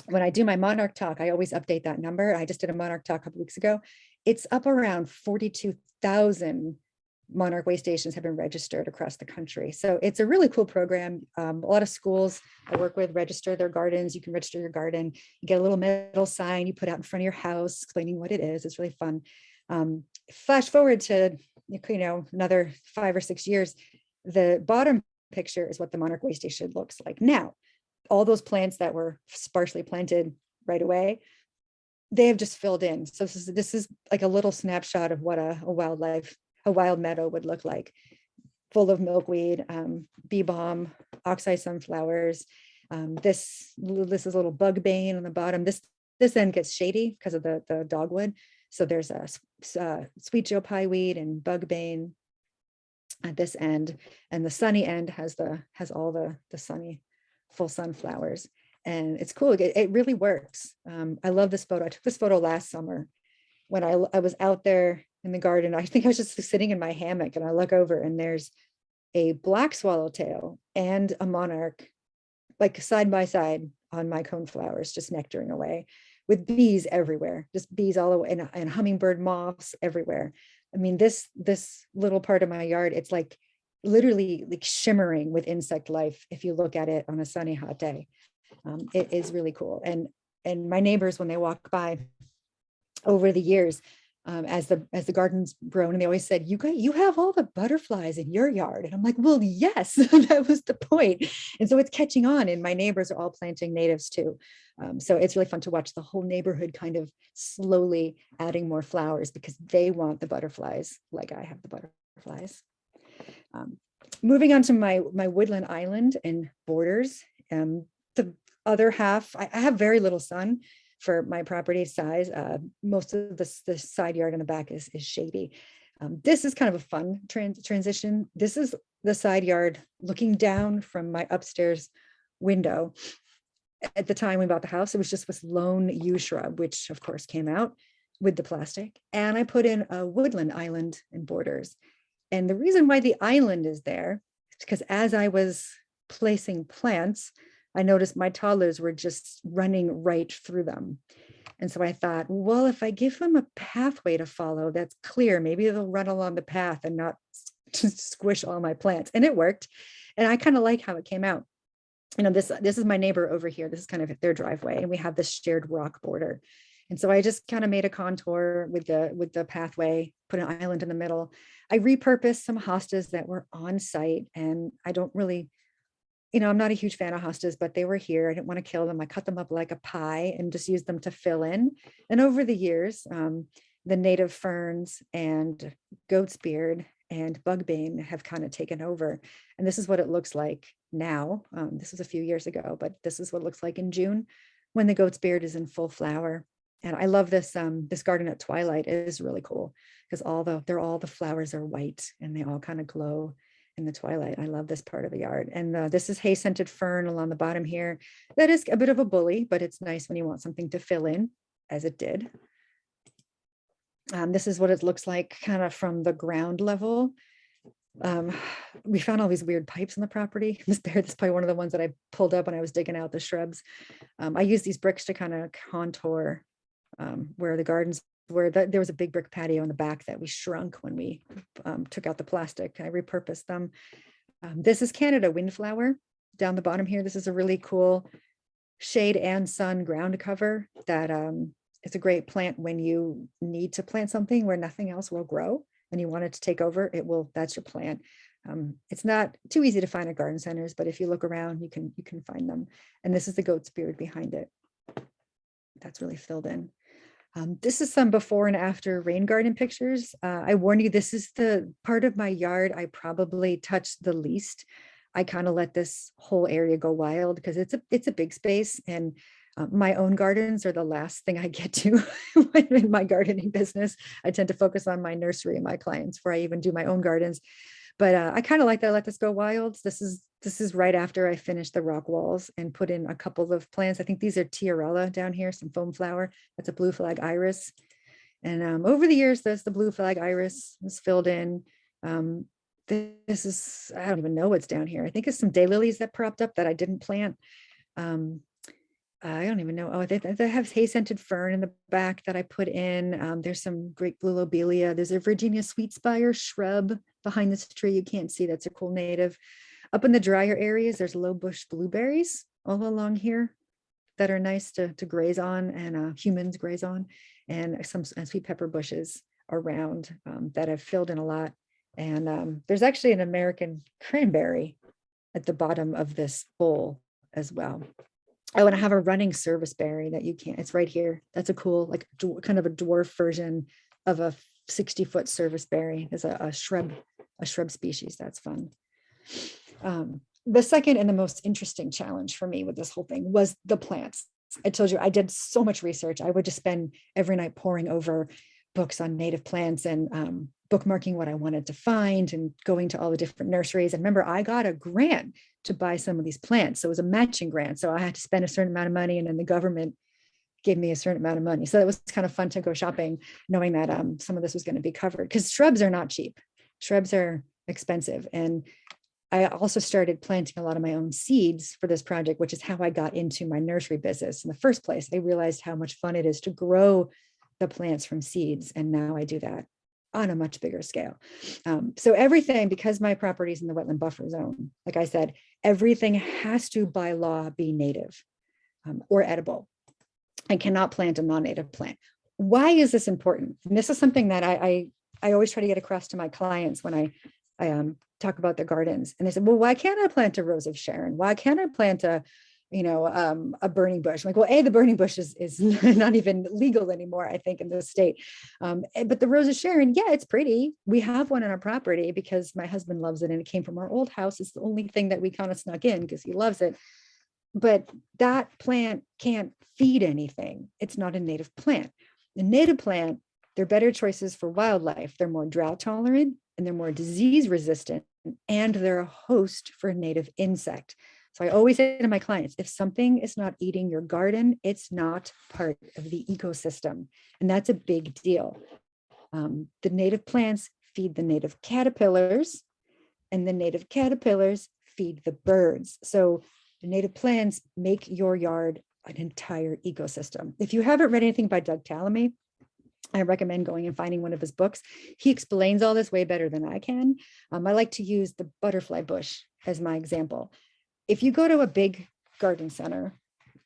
When I do my monarch talk, I always update that number. I just did a monarch talk a couple weeks ago. It's up around 42,000 monarch way stations have been registered across the country. So it's a really cool program. A lot of schools I work with register their gardens. You can register your garden. You get a little metal sign you put out in front of your house explaining what it is. It's really fun. Flash forward to another 5 or 6 years. The bottom picture is what the monarch way station looks like now. All those plants that were sparsely planted right away, they have just filled in. So this is like a little snapshot of what a wild meadow would look like, full of milkweed, bee balm, oxeye sunflowers. This is a little bug bane on the bottom. This end gets shady because of the dogwood. So there's a sweet Joe pie weed and bug bane at this end, and the sunny end has all the sunny full sunflowers. and it's cool. It really works. I love this photo. I took this photo last summer when I was out there in the garden. I think I was just sitting in my hammock, and I look over and there's a black swallowtail and a monarch, like side by side on my coneflowers, just nectaring away, with bees everywhere, just bees all the way, and hummingbird moths everywhere. I mean, this little part of my yard, it's like literally like shimmering with insect life if you look at it on a sunny, hot day. It is really cool. And my neighbors, when they walk by over the years, as the garden's grown, and they always said, you have all the butterflies in your yard. And I'm like, well, yes, that was the point. And so it's catching on, and my neighbors are all planting natives too. So it's really fun to watch the whole neighborhood kind of slowly adding more flowers because they want the butterflies like I have the butterflies. Moving on to my woodland island and borders. The other half, I have very little sun for my property size. Most of the side yard in the back is shady. This is kind of a fun transition. This is the side yard looking down from my upstairs window. At the time we bought the house, it was just this lone yew shrub, which of course came out with the plastic. And I put in a woodland island and borders. And the reason why the island is there is because as I was placing plants, I noticed my toddlers were just running right through them. And so I thought, well, if I give them a pathway to follow, that's clear, maybe they'll run along the path and not just squish all my plants. And it worked. And I kind of like how it came out. You know, this is my neighbor over here. This is kind of their driveway, and we have this shared rock border. And so I just kind of made a contour with the pathway, put an island in the middle. I repurposed some hostas that were on site, and I don't really, I'm not a huge fan of hostas, but they were here. I didn't want to kill them. I cut them up like a pie and just used them to fill in. And over the years, the native ferns and goat's beard and bugbane have kind of taken over. And this is what it looks like now. This was a few years ago, but this is what it looks like in June when the goat's beard is in full flower. And I love this, this garden at twilight. It is really cool because all the flowers are white and they all kind of glow in the twilight. I love this part of the yard. And this is hay scented fern along the bottom here. That is a bit of a bully, but it's nice when you want something to fill in, as it did. This is what it looks like kind of from the ground level. We found all these weird pipes on the property. This is probably one of the ones that I pulled up when I was digging out the shrubs. I used these bricks to kind of contour where the gardens were. There was a big brick patio in the back that we shrunk when we took out the plastic. I repurposed them. This is Canada windflower down the bottom here. This is a really cool shade and sun ground cover that it's a great plant when you need to plant something where nothing else will grow and you want it to take over. That's your plant. It's not too easy to find at garden centers, but if you look around, you can find them. And this is the goat's beard behind it. That's really filled in. This is some before and after rain garden pictures. I warn you, this is the part of my yard I probably touched the least. I kind of let this whole area go wild because it's a big space, and my own gardens are the last thing I get to when in my gardening business. I tend to focus on my nursery and my clients before I even do my own gardens. But I kind of like that I let this go wild. This is right after I finished the rock walls and put in a couple of plants. I think these are tiarella down here, some foam flower. That's a blue flag iris. And over the years, the blue flag iris was filled in. This is, I don't even know what's down here. I think it's some daylilies that propped up that I didn't plant. I don't even know. Oh, they have hay scented fern in the back that I put in. There's some great blue lobelia. There's a Virginia sweetspire shrub behind this tree. You can't see, that's a cool native. Up in the drier areas, there's low bush blueberries all along here that are nice to graze on, and humans graze on, and some sweet pepper bushes around that have filled in a lot. And there's actually an American cranberry at the bottom of this bowl as well. I want to have a running service berry that you can't, it's right here. That's a cool, like kind of a dwarf version of a 60-foot service berry. There's a shrub species. That's fun. The second and the most interesting challenge for me with this whole thing was the plants. I told you I did so much research. I would just spend every night poring over books on native plants and bookmarking what I wanted to find and going to all the different nurseries. And remember, I got a grant to buy some of these plants. So it was a matching grant. So I had to spend a certain amount of money, and then the government gave me a certain amount of money. So it was kind of fun to go shopping, knowing that some of this was going to be covered, because shrubs are not cheap. Shrubs are expensive. And I also started planting a lot of my own seeds for this project, which is how I got into my nursery business in the first place. I realized how much fun it is to grow the plants from seeds. And now I do that on a much bigger scale. So everything, because my property is in the wetland buffer zone, like I said, everything has to by law be native or edible. I cannot plant a non-native plant. Why is this important? And this is something that I always try to get across to my clients when I talk about their gardens. And they said, well, why can't I plant a rose of Sharon? Why can't I plant a burning bush? I'm like, well, the burning bush is not even legal anymore, I think, in this state. But the rose of Sharon, yeah, it's pretty. We have one on our property because my husband loves it, and it came from our old house. It's the only thing that we kind of snuck in because he loves it. But that plant can't feed anything. It's not a native plant. The native plant, they're better choices for wildlife. They're more drought tolerant, and they're more disease resistant, and they're a host for a native insect. So I always say to my clients, if something is not eating your garden, it's not part of the ecosystem. And that's a big deal. The native plants feed the native caterpillars, and the native caterpillars feed the birds. So the native plants make your yard an entire ecosystem. If you haven't read anything by Doug Tallamy, I recommend going and finding one of his books. He explains all this way better than I can. I like to use the butterfly bush as my example. If you go to a big garden center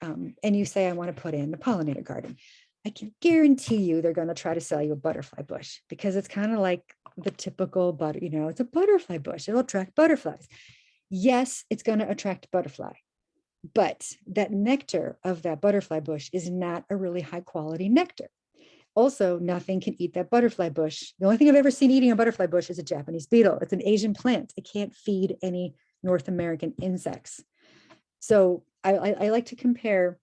and you say, I want to put in the pollinator garden, I can guarantee you they're going to try to sell you a butterfly bush, because it's kind of like the typical, it's a butterfly bush. It'll attract butterflies. Yes, it's going to attract butterfly, but that nectar of that butterfly bush is not a really high quality nectar. Also, nothing can eat that butterfly bush. The only thing I've ever seen eating a butterfly bush is a Japanese beetle. It's an Asian plant. It can't feed any North American insects. So I like to compare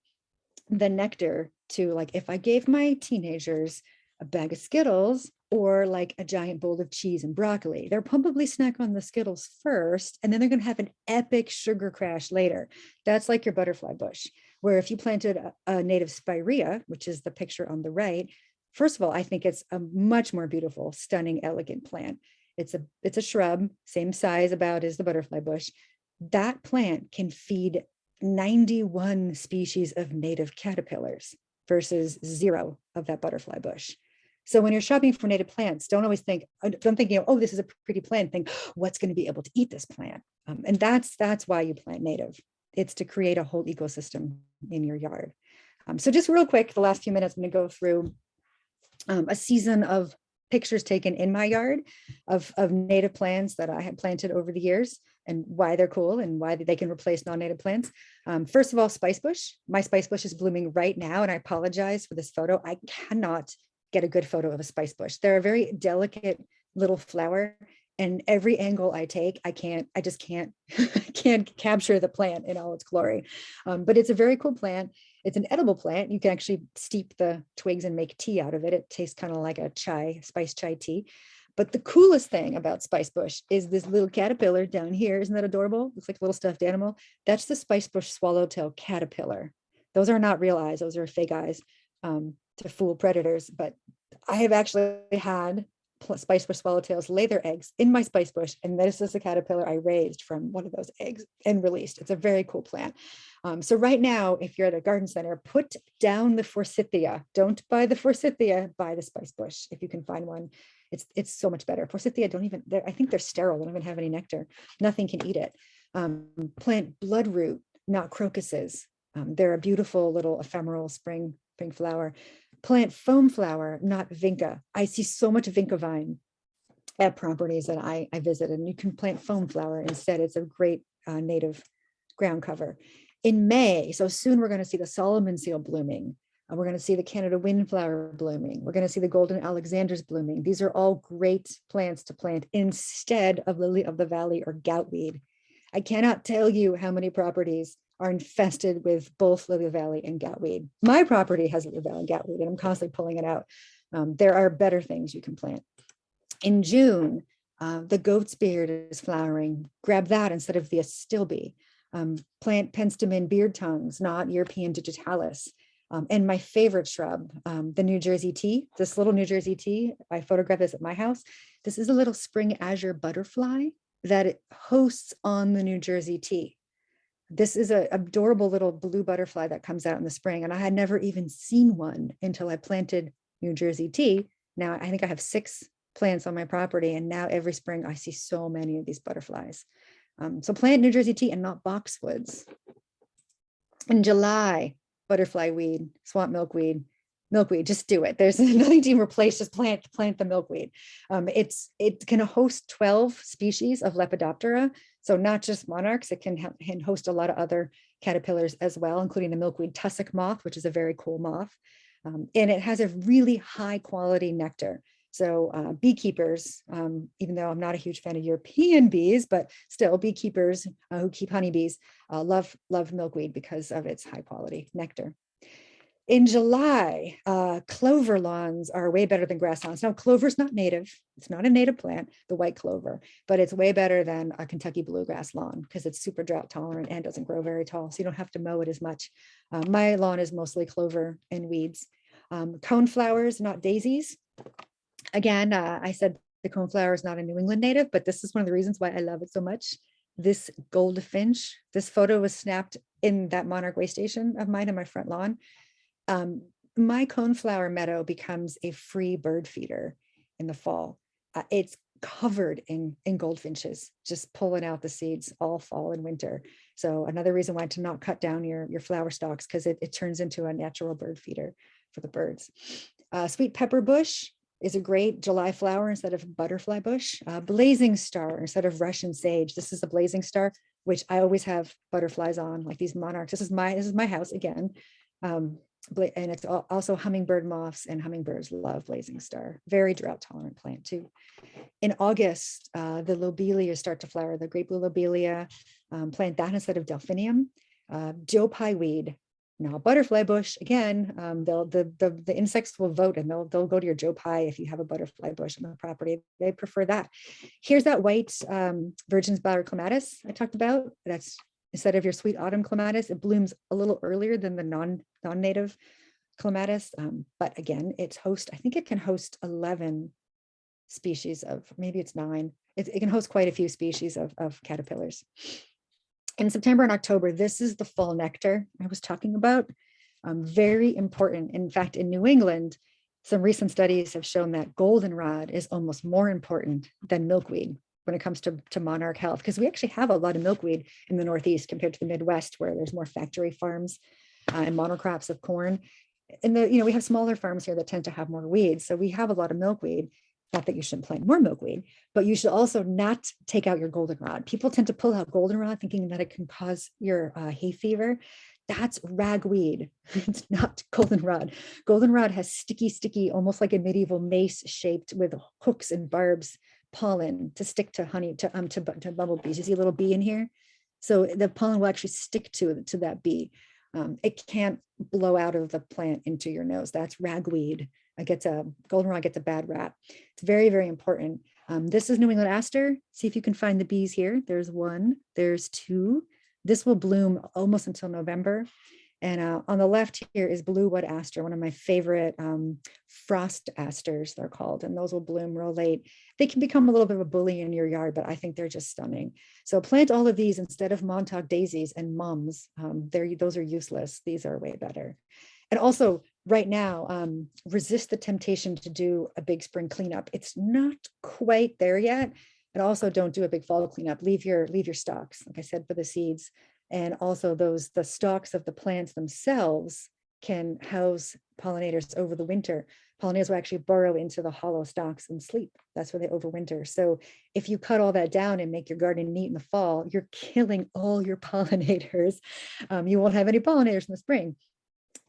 the nectar to, like, if I gave my teenagers a bag of Skittles or like a giant bowl of cheese and broccoli, they'll probably snack on the Skittles first, and then they're going to have an epic sugar crash later. That's like your butterfly bush, where if you planted a native spirea, which is the picture on the right, first of all, I think it's a much more beautiful, stunning, elegant plant. It's a shrub, same size about as the butterfly bush. That plant can feed 91 species of native caterpillars versus 0 of that butterfly bush. So when you're shopping for native plants, don't always think, don't think, oh, this is a pretty plant. Think, what's going to be able to eat this plant? And that's why you plant native. It's to create a whole ecosystem in your yard. So just real quick, the last few minutes, I'm going to go through a season of pictures taken in my yard of native plants that I had planted over the years, and why they're cool and why they can replace non-native plants. First of all, spice bush. My spice bush is blooming right now, and I apologize for this photo. I cannot get a good photo of a spice bush. They're a very delicate little flower, and every angle I take, I just can't can't capture the plant in all its glory. But it's a very cool plant. It's an edible plant. You can actually steep the twigs and make tea out of it. It tastes kind of like a spice chai tea. But the coolest thing about spice bush is this little caterpillar down here. Isn't that adorable? Looks like a little stuffed animal. That's the spice bush swallowtail caterpillar. Those are not real eyes. Those are fake eyes to fool predators. But I have actually had spice bush swallowtails lay their eggs in my spice bush, and this is a caterpillar I raised from one of those eggs and released. It's a very cool plant. So right now, if you're at a garden center, put down the forsythia. Don't buy the forsythia, buy the spice bush if you can find one. It's so much better. Forsythia I think they're sterile. They don't even have any nectar. Nothing can eat it. Plant bloodroot, not crocuses. They're a beautiful little ephemeral spring flower. Plant foam flower, not vinca. I see so much vinca vine at properties that I visit, and you can plant foam flower instead. It's a great native ground cover. In May, so soon we're going to see the Solomon seal blooming. We're going to see the Canada windflower blooming. We're going to see the golden Alexanders blooming. These are all great plants to plant instead of lily of the valley or goutweed. I cannot tell you how many properties are infested with both lily of the valley and goutweed. My property has lily of the valley and goutweed, and I'm constantly pulling it out. There are better things you can plant. In June, the goat's beard is flowering. Grab that instead of the astilbe. Plant penstemon beard tongues, not European digitalis. And my favorite shrub, the New Jersey tea, this little New Jersey tea, I photographed this at my house. This is a little spring azure butterfly that it hosts on the New Jersey tea. This is an adorable little blue butterfly that comes out in the spring. And I had never even seen one until I planted New Jersey tea. Now I think I have 6 plants on my property. And now every spring I see so many of these butterflies. So plant New Jersey tea and not boxwoods. In July, butterfly weed, swamp milkweed, just do it. There's nothing to replace, just plant the milkweed. It can host 12 species of Lepidoptera. So not just monarchs, it can host a lot of other caterpillars as well, including the milkweed tussock moth, which is a very cool moth. And it has a really high quality nectar. So beekeepers, even though I'm not a huge fan of European bees, but still beekeepers who keep honeybees love milkweed because of its high quality nectar. In July, clover lawns are way better than grass lawns. Now, clover is not native. It's not a native plant, the white clover, but it's way better than a Kentucky bluegrass lawn because it's super drought tolerant and doesn't grow very tall. So you don't have to mow it as much. My lawn is mostly clover and weeds. Coneflowers, not daisies. Again, I said the coneflower is not a New England native, but this is one of the reasons why I love it so much. This goldfinch, this photo was snapped in that monarch way station of mine on my front lawn. My coneflower meadow becomes a free bird feeder in the fall. It's covered in goldfinches, just pulling out the seeds all fall and winter. So another reason why to not cut down your flower stalks, because it turns into a natural bird feeder for the birds. Sweet pepper bush is a great July flower instead of butterfly bush. Blazing star instead of Russian sage. This is the blazing star, which I always have butterflies on, like these monarchs. This is my house again. And it's also hummingbird moths, and hummingbirds love blazing star. Very drought tolerant plant too. In August, the lobelia start to flower, the great blue lobelia. Plant that instead of delphinium. Joe pie weed. Now, butterfly bush, again, the insects will vote and they'll go to your Joe pie if you have a butterfly bush on the property. They prefer that. Here's that white Virgin's Flower clematis I talked about. That's instead of your sweet autumn clematis, it blooms a little earlier than the non-native clematis. But again, I think it can host 11 species of, maybe it's 9. It can host quite a few species of caterpillars. In September and October, this is the fall nectar I was talking about. Very important. In fact, in New England, some recent studies have shown that goldenrod is almost more important than milkweed when it comes to monarch health, because we actually have a lot of milkweed in the Northeast compared to the Midwest, where there's more factory farms and monocrops of corn. And we have smaller farms here that tend to have more weeds. So we have a lot of milkweed. Not that you shouldn't plant more milkweed, but you should also not take out your goldenrod. People tend to pull out goldenrod thinking that it can cause your hay fever. That's ragweed. It's not goldenrod. Goldenrod has sticky, almost like a medieval mace shaped with hooks and barbs, pollen to stick to honey, to bumblebees. You see a little bee in here? So the pollen will actually stick to that bee. It can't blow out of the plant into your nose. That's ragweed. Goldenrod gets a bad rap. It's very, very important. This is New England aster. See if you can find the bees here. There's 1, there's 2. This will bloom almost until November. And on the left here is blue wood aster, one of my favorite frost asters, they're called, and those will bloom real late. They can become a little bit of a bully in your yard, but I think they're just stunning. So plant all of these instead of Montauk daisies and mums. Those are useless. These are way better. And also right now, resist the temptation to do a big spring cleanup. It's not quite there yet. And also don't do a big fall cleanup. Leave your stalks, like I said, for the seeds. And also the stalks of the plants themselves can house pollinators over the winter. Pollinators will actually burrow into the hollow stalks and sleep. That's where they overwinter. So if you cut all that down and make your garden neat in the fall, you're killing all your pollinators. You won't have any pollinators in the spring.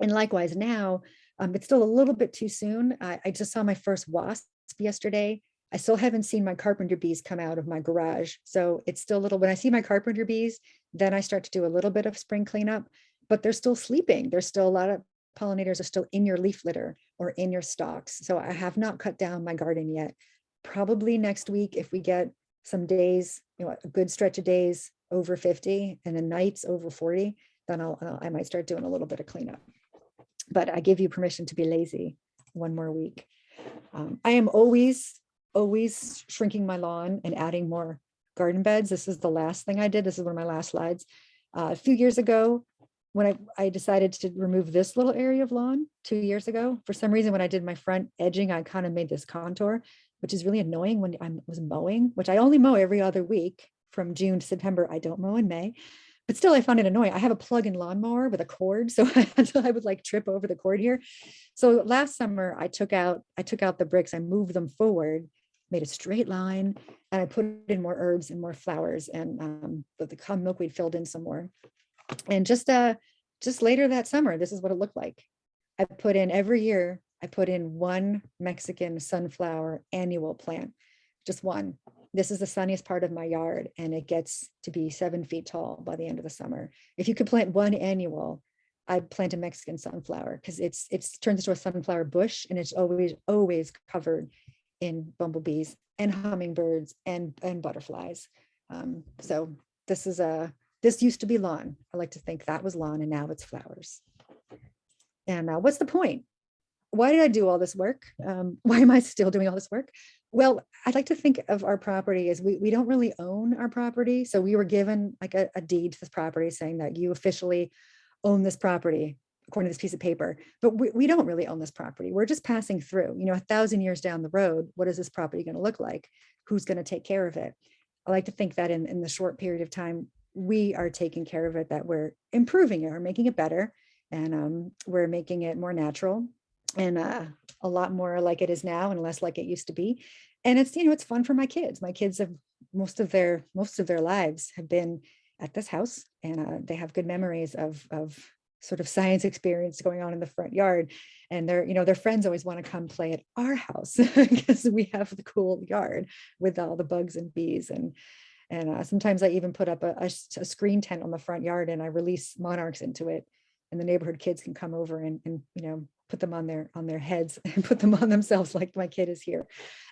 And likewise now, it's still a little bit too soon. I just saw my first wasp yesterday. I still haven't seen my carpenter bees come out of my garage. So it's still a little, when I see my carpenter bees, then I start to do a little bit of spring cleanup, but they're still sleeping. There's still a lot of pollinators are still in your leaf litter or in your stalks. So I have not cut down my garden yet. probably next week, if we get some days, a good stretch of days over 50 and then nights over 40, then I might start doing a little bit of cleanup. But I give you permission to be lazy one more week. I am always shrinking my lawn and adding more garden beds. This is the last thing I did. This is one of my last slides. A few years ago, when I decided to remove this little area of lawn 2 years ago, for some reason, when I did my front edging, I kind of made this contour, which is really annoying when I was mowing, which I only mow every other week from June to September. I don't mow in May, but still I found it annoying. I have a plug-in lawnmower with a cord, so I would like trip over the cord here. So last summer I took out the bricks, I moved them forward, made a straight line, and I put in more herbs and more flowers, and the common milkweed filled in some more. And just later that summer, this is what it looked like. I put in every year, I put in one Mexican sunflower annual plant, just one. This is the sunniest part of my yard, and it gets to be 7 feet tall by the end of the summer. If you could plant one annual, I'd plant a Mexican sunflower, because it's turns into a sunflower bush, and it's always covered in bumblebees and hummingbirds and butterflies. So this used to be lawn. I like to think that was lawn, and now it's flowers. And what's the point? Why did I do all this work? Why am I still doing all this work? Well, I'd like to think of our property as we don't really own our property. So we were given like a deed to this property saying that you officially own this property according to this piece of paper, but we don't really own this property. We're just passing through, 1,000 years down the road. What is this property going to look like? Who's going to take care of it? I like to think that in the short period of time, we are taking care of it, that we're improving it, or making it better. And we're making it more natural and a lot more like it is now and less like it used to be. And it's, it's fun for my kids. My kids have most of their lives have been at this house, and they have good memories of sort of science experience going on in the front yard. And their friends always want to come play at our house because we have the cool yard with all the bugs and bees. And sometimes I even put up a screen tent on the front yard, and I release monarchs into it, and the neighborhood kids can come over and put them on their heads and put them on themselves like my kid is here.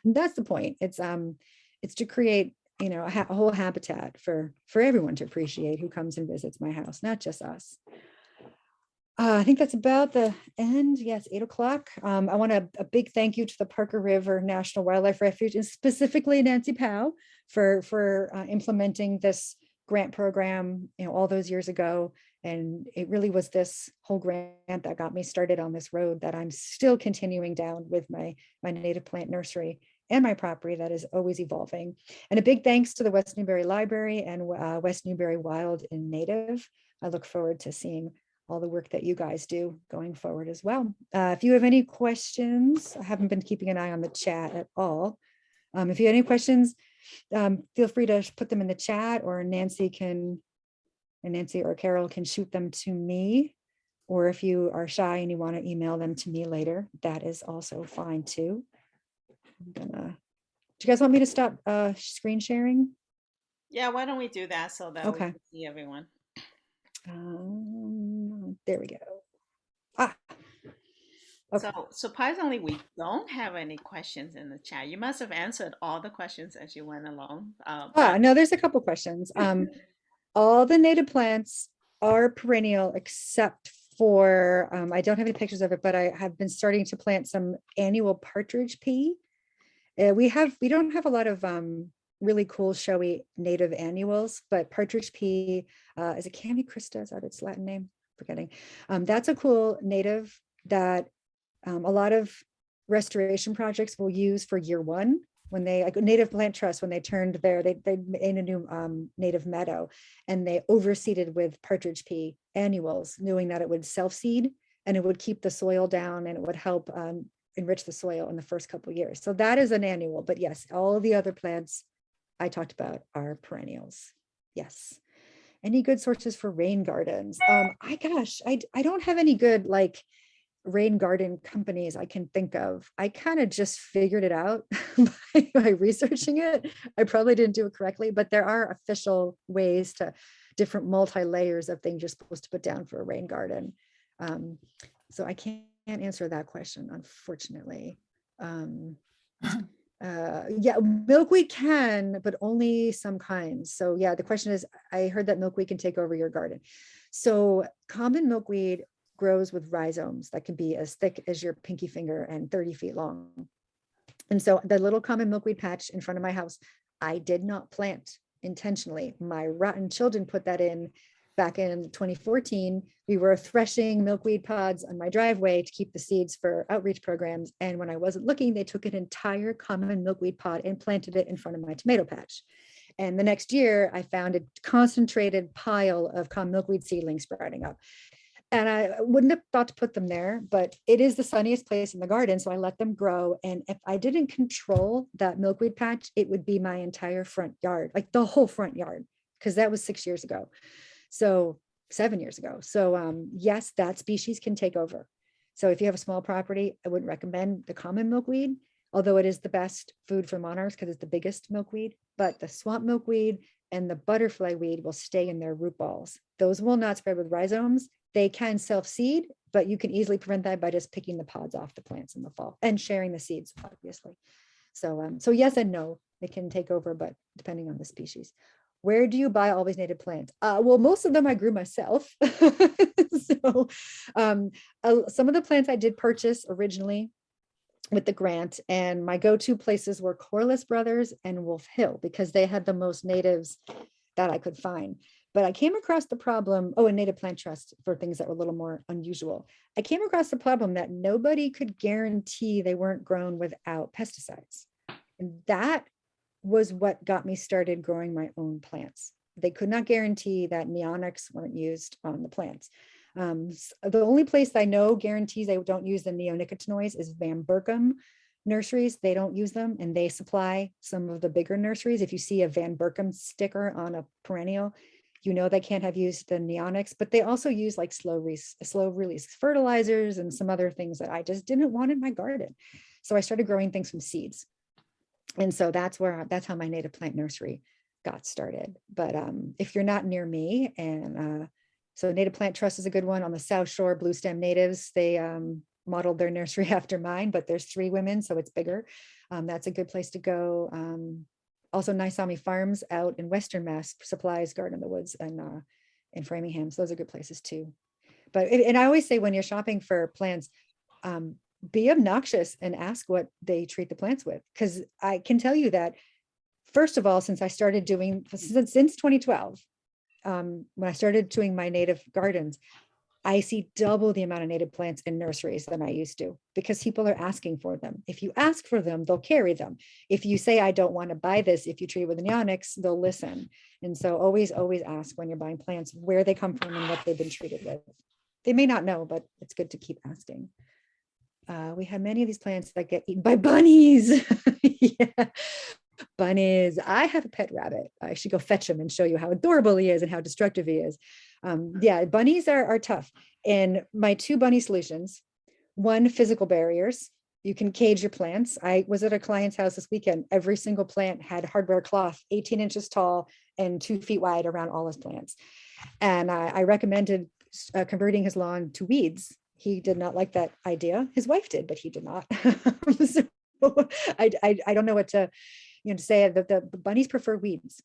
And that's the point. It's to create a whole habitat for everyone to appreciate who comes and visits my house, not just us. I think that's about the end. Yes, 8 o'clock. I want a big thank you to the Parker River National Wildlife Refuge, and specifically Nancy Powell for implementing this grant program, all those years ago. And it really was this whole grant that got me started on this road that I'm still continuing down with my native plant nursery and my property that is always evolving. And a big thanks to the West Newbury Library and West Newbury Wild and Native. I look forward to seeing all the work that you guys do going forward as well. If you have any questions, I haven't been keeping an eye on the chat at all. If you have any questions, feel free to put them in the chat, or Nancy or Carol can shoot them to me. Or if you are shy and you want to email them to me later, that is also fine too. Do you guys want me to stop screen sharing? Yeah, why don't we do that so that we Okay. can see everyone? There we go. Okay. So surprisingly, we don't have any questions in the chat. You must have answered all the questions as you went along. No, there's a couple questions. All the native plants are perennial except for, I don't have any pictures of it, but I have been starting to plant some annual partridge pea. We don't have a lot of really cool showy native annuals, but partridge pea is a Cami Christa, is that its Latin name? Forgetting. That's a cool native that a lot of restoration projects will use for year one. When they, like Native Plant Trust, when they turned they made a new native meadow, and they overseeded with partridge pea annuals, knowing that it would self-seed and it would keep the soil down and it would help enrich the soil in the first couple of years. So that is an annual, but yes, all of the other plants I talked about are perennials. Yes. Any good sources for rain gardens? I don't have any good rain garden companies I can think of. I kind of just figured it out by researching it. I probably didn't do it correctly, but there are official ways to different multi-layers of things you're supposed to put down for a rain garden. So I can't answer that question, unfortunately. Yeah, milkweed can, but only some kinds. So yeah, the question is, I heard that milkweed can take over your garden. So common milkweed grows with rhizomes that can be as thick as your pinky finger and 30 feet long. And so the little common milkweed patch in front of my house, I did not plant intentionally. My rotten children put that in back in 2014. We were threshing milkweed pods on my driveway to keep the seeds for outreach programs. And when I wasn't looking, they took an entire common milkweed pod and planted it in front of my tomato patch. And the next year, I found a concentrated pile of common milkweed seedlings sprouting up. And I wouldn't have thought to put them there, but it is the sunniest place in the garden. So I let them grow. And if I didn't control that milkweed patch, it would be my entire front yard, like the whole front yard, because that was 6 years ago. So 7 years ago. So yes, that species can take over. So if you have a small property, I wouldn't recommend the common milkweed, although it is the best food for monarchs because it's the biggest milkweed. But the swamp milkweed and the butterfly weed will stay in their root balls. Those will not spread with rhizomes. They can self-seed, but you can easily prevent that by just picking the pods off the plants in the fall and sharing the seeds, obviously. So yes and no, they can take over, but depending on the species. Where do you buy all these native plants? Well, most of them I grew myself. So some of the plants I did purchase originally with the grant, and my go-to places were Corliss Brothers and Wolf Hill because they had the most natives that I could find. But I came across the problem, and Native Plant Trust for things that were a little more unusual. I came across the problem that nobody could guarantee they weren't grown without pesticides. And that was what got me started growing my own plants. They could not guarantee that neonics weren't used on the plants. The only place I know guarantees they don't use the neonicotinoids is Van Berkom nurseries. They don't use them, and they supply some of the bigger nurseries. If you see a Van Berkom sticker on a perennial, you know they can't have used the neonics, but they also use like slow release fertilizers and some other things that I just didn't want in my garden. So I started growing things from seeds. And so that's how my native plant nursery got started. But if you're not near me, and so Native Plant Trust is a good one on the South Shore, Blue Stem Natives, they modeled their nursery after mine, but there's 3 women, so it's bigger. That's a good place to go. Also Naisami Farms out in Western Mass supplies Garden in the Woods and in Framingham. So those are good places too. But and I always say when you're shopping for plants, be obnoxious and ask what they treat the plants with. Because I can tell you that, first of all, since I started doing, since 2012, when I started doing my native gardens, I see double the amount of native plants in nurseries than I used to, because people are asking for them. If you ask for them, they'll carry them. If you say, I don't want to buy this, if you treat it with neonics, they'll listen. And so always ask when you're buying plants, where they come from and what they've been treated with. They may not know, but it's good to keep asking. We have many of these plants that get eaten by bunnies. Yeah. Bunnies. I have a pet rabbit. I should go fetch him and show you how adorable he is and how destructive he is. Yeah, bunnies are tough. And my 2 bunny solutions, one, physical barriers. You can cage your plants. I was at a client's house this weekend. Every single plant had hardware cloth, 18 inches tall and 2 feet wide around all his plants. And I recommended converting his lawn to weeds. He did not like that idea. His wife did, but he did not. So I don't know what to say. That the bunnies prefer weeds.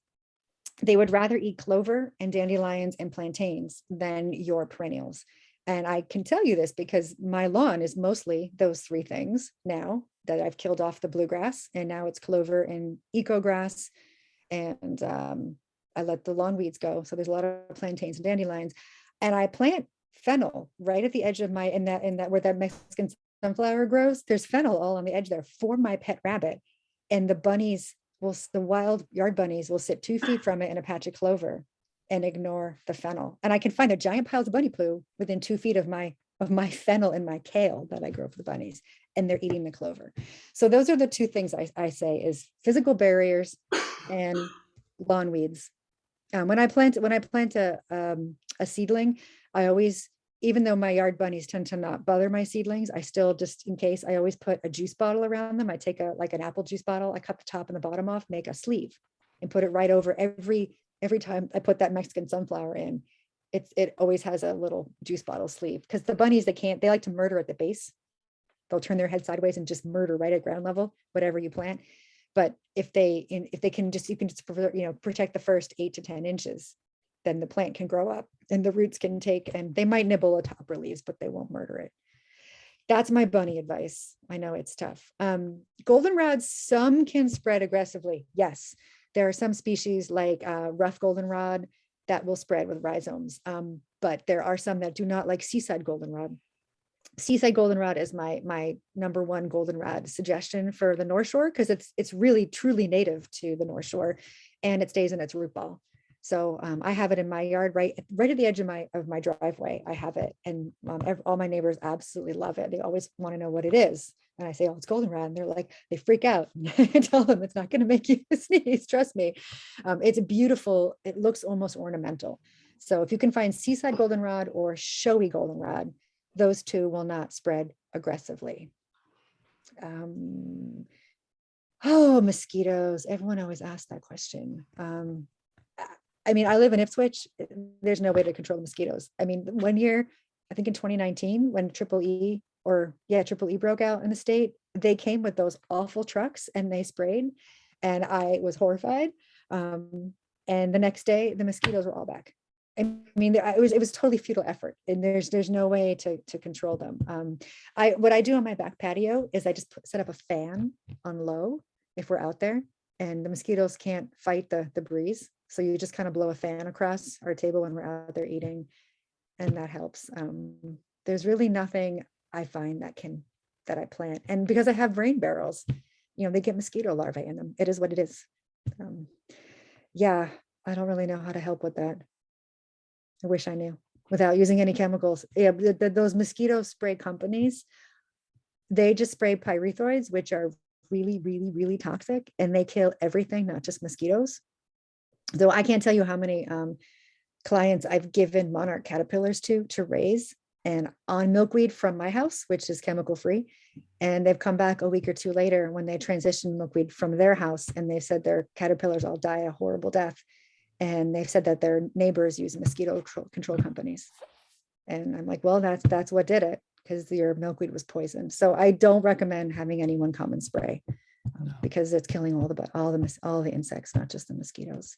They would rather eat clover and dandelions and plantains than your perennials. And I can tell you this because my lawn is mostly those 3 things now that I've killed off the bluegrass, and now it's clover and ecograss, and I let the lawn weeds go. So there's a lot of plantains and dandelions, and I plant fennel right at the edge of my, in that where that Mexican sunflower grows. There's fennel all on the edge there for my pet rabbit, and the bunnies the wild yard bunnies will sit 2 feet from it in a patch of clover and ignore the fennel. And I can find a giant piles of bunny poo within 2 feet of my fennel and my kale that I grow for the bunnies, and they're eating the clover. So those are the 2 things I say is physical barriers and lawn weeds. When I plant a seedling, I always, even though my yard bunnies tend to not bother my seedlings, I still, just in case, I always put a juice bottle around them. I take like an apple juice bottle, I cut the top and the bottom off, make a sleeve, and put it right over every time I put that Mexican sunflower in. It always has a little juice bottle sleeve, because the bunnies, they like to murder at the base. they'll turn their head sideways and just murder right at ground level, whatever you plant. But if they can just, you can just, protect the first 8 to 10 inches, then the plant can grow up and the roots can take, and they might nibble the top leaves, but they won't murder it. That's my bunny advice. I know it's tough. Goldenrods, some can spread aggressively. Yes, there are some species like rough goldenrod that will spread with rhizomes. But there are some that do not, like seaside goldenrod. Seaside goldenrod is my number one goldenrod suggestion for the North Shore, because it's really truly native to the North Shore, and it stays in its root ball. So I have it in my yard, right at the edge of my driveway. I have it, and all my neighbors absolutely love it. They always want to know what it is, and I say, "Oh, it's goldenrod," and they're like, they freak out. I tell them it's not going to make you sneeze. Trust me. It's beautiful. It looks almost ornamental. So if you can find seaside goldenrod or showy goldenrod, those two will not spread aggressively. Oh, mosquitoes. Everyone always asks that question. I mean, I live in Ipswich. There's no way to control the mosquitoes. I mean, one year, I think in 2019, when Triple E broke out in the state, they came with those awful trucks and they sprayed, and I was horrified. And the next day, the mosquitoes were all back. I mean, it was totally futile effort, and there's no way to control them. What I do on my back patio is I just set up a fan on low if we're out there, and the mosquitoes can't fight the breeze. So you just kind of blow a fan across our table when we're out there eating, and that helps. There's really nothing I find that I plant, and because I have rain barrels, they get mosquito larvae in them. It is what it is. Yeah, I don't really know how to help with that. I wish I knew, without using any chemicals. Yeah, those mosquito spray companies, they just spray pyrethroids, which are really, really, really toxic, and they kill everything, not just mosquitoes. So I can't tell you how many clients I've given monarch caterpillars to raise, and on milkweed from my house, which is chemical free. And they've come back a week or two later when they transitioned milkweed from their house, and they said their caterpillars all die a horrible death. And they've said that their neighbors use mosquito control companies. And I'm like, well, that's what did it, because your milkweed was poisoned. So I don't recommend having anyone come and spray, because it's killing all the insects, not just the mosquitoes.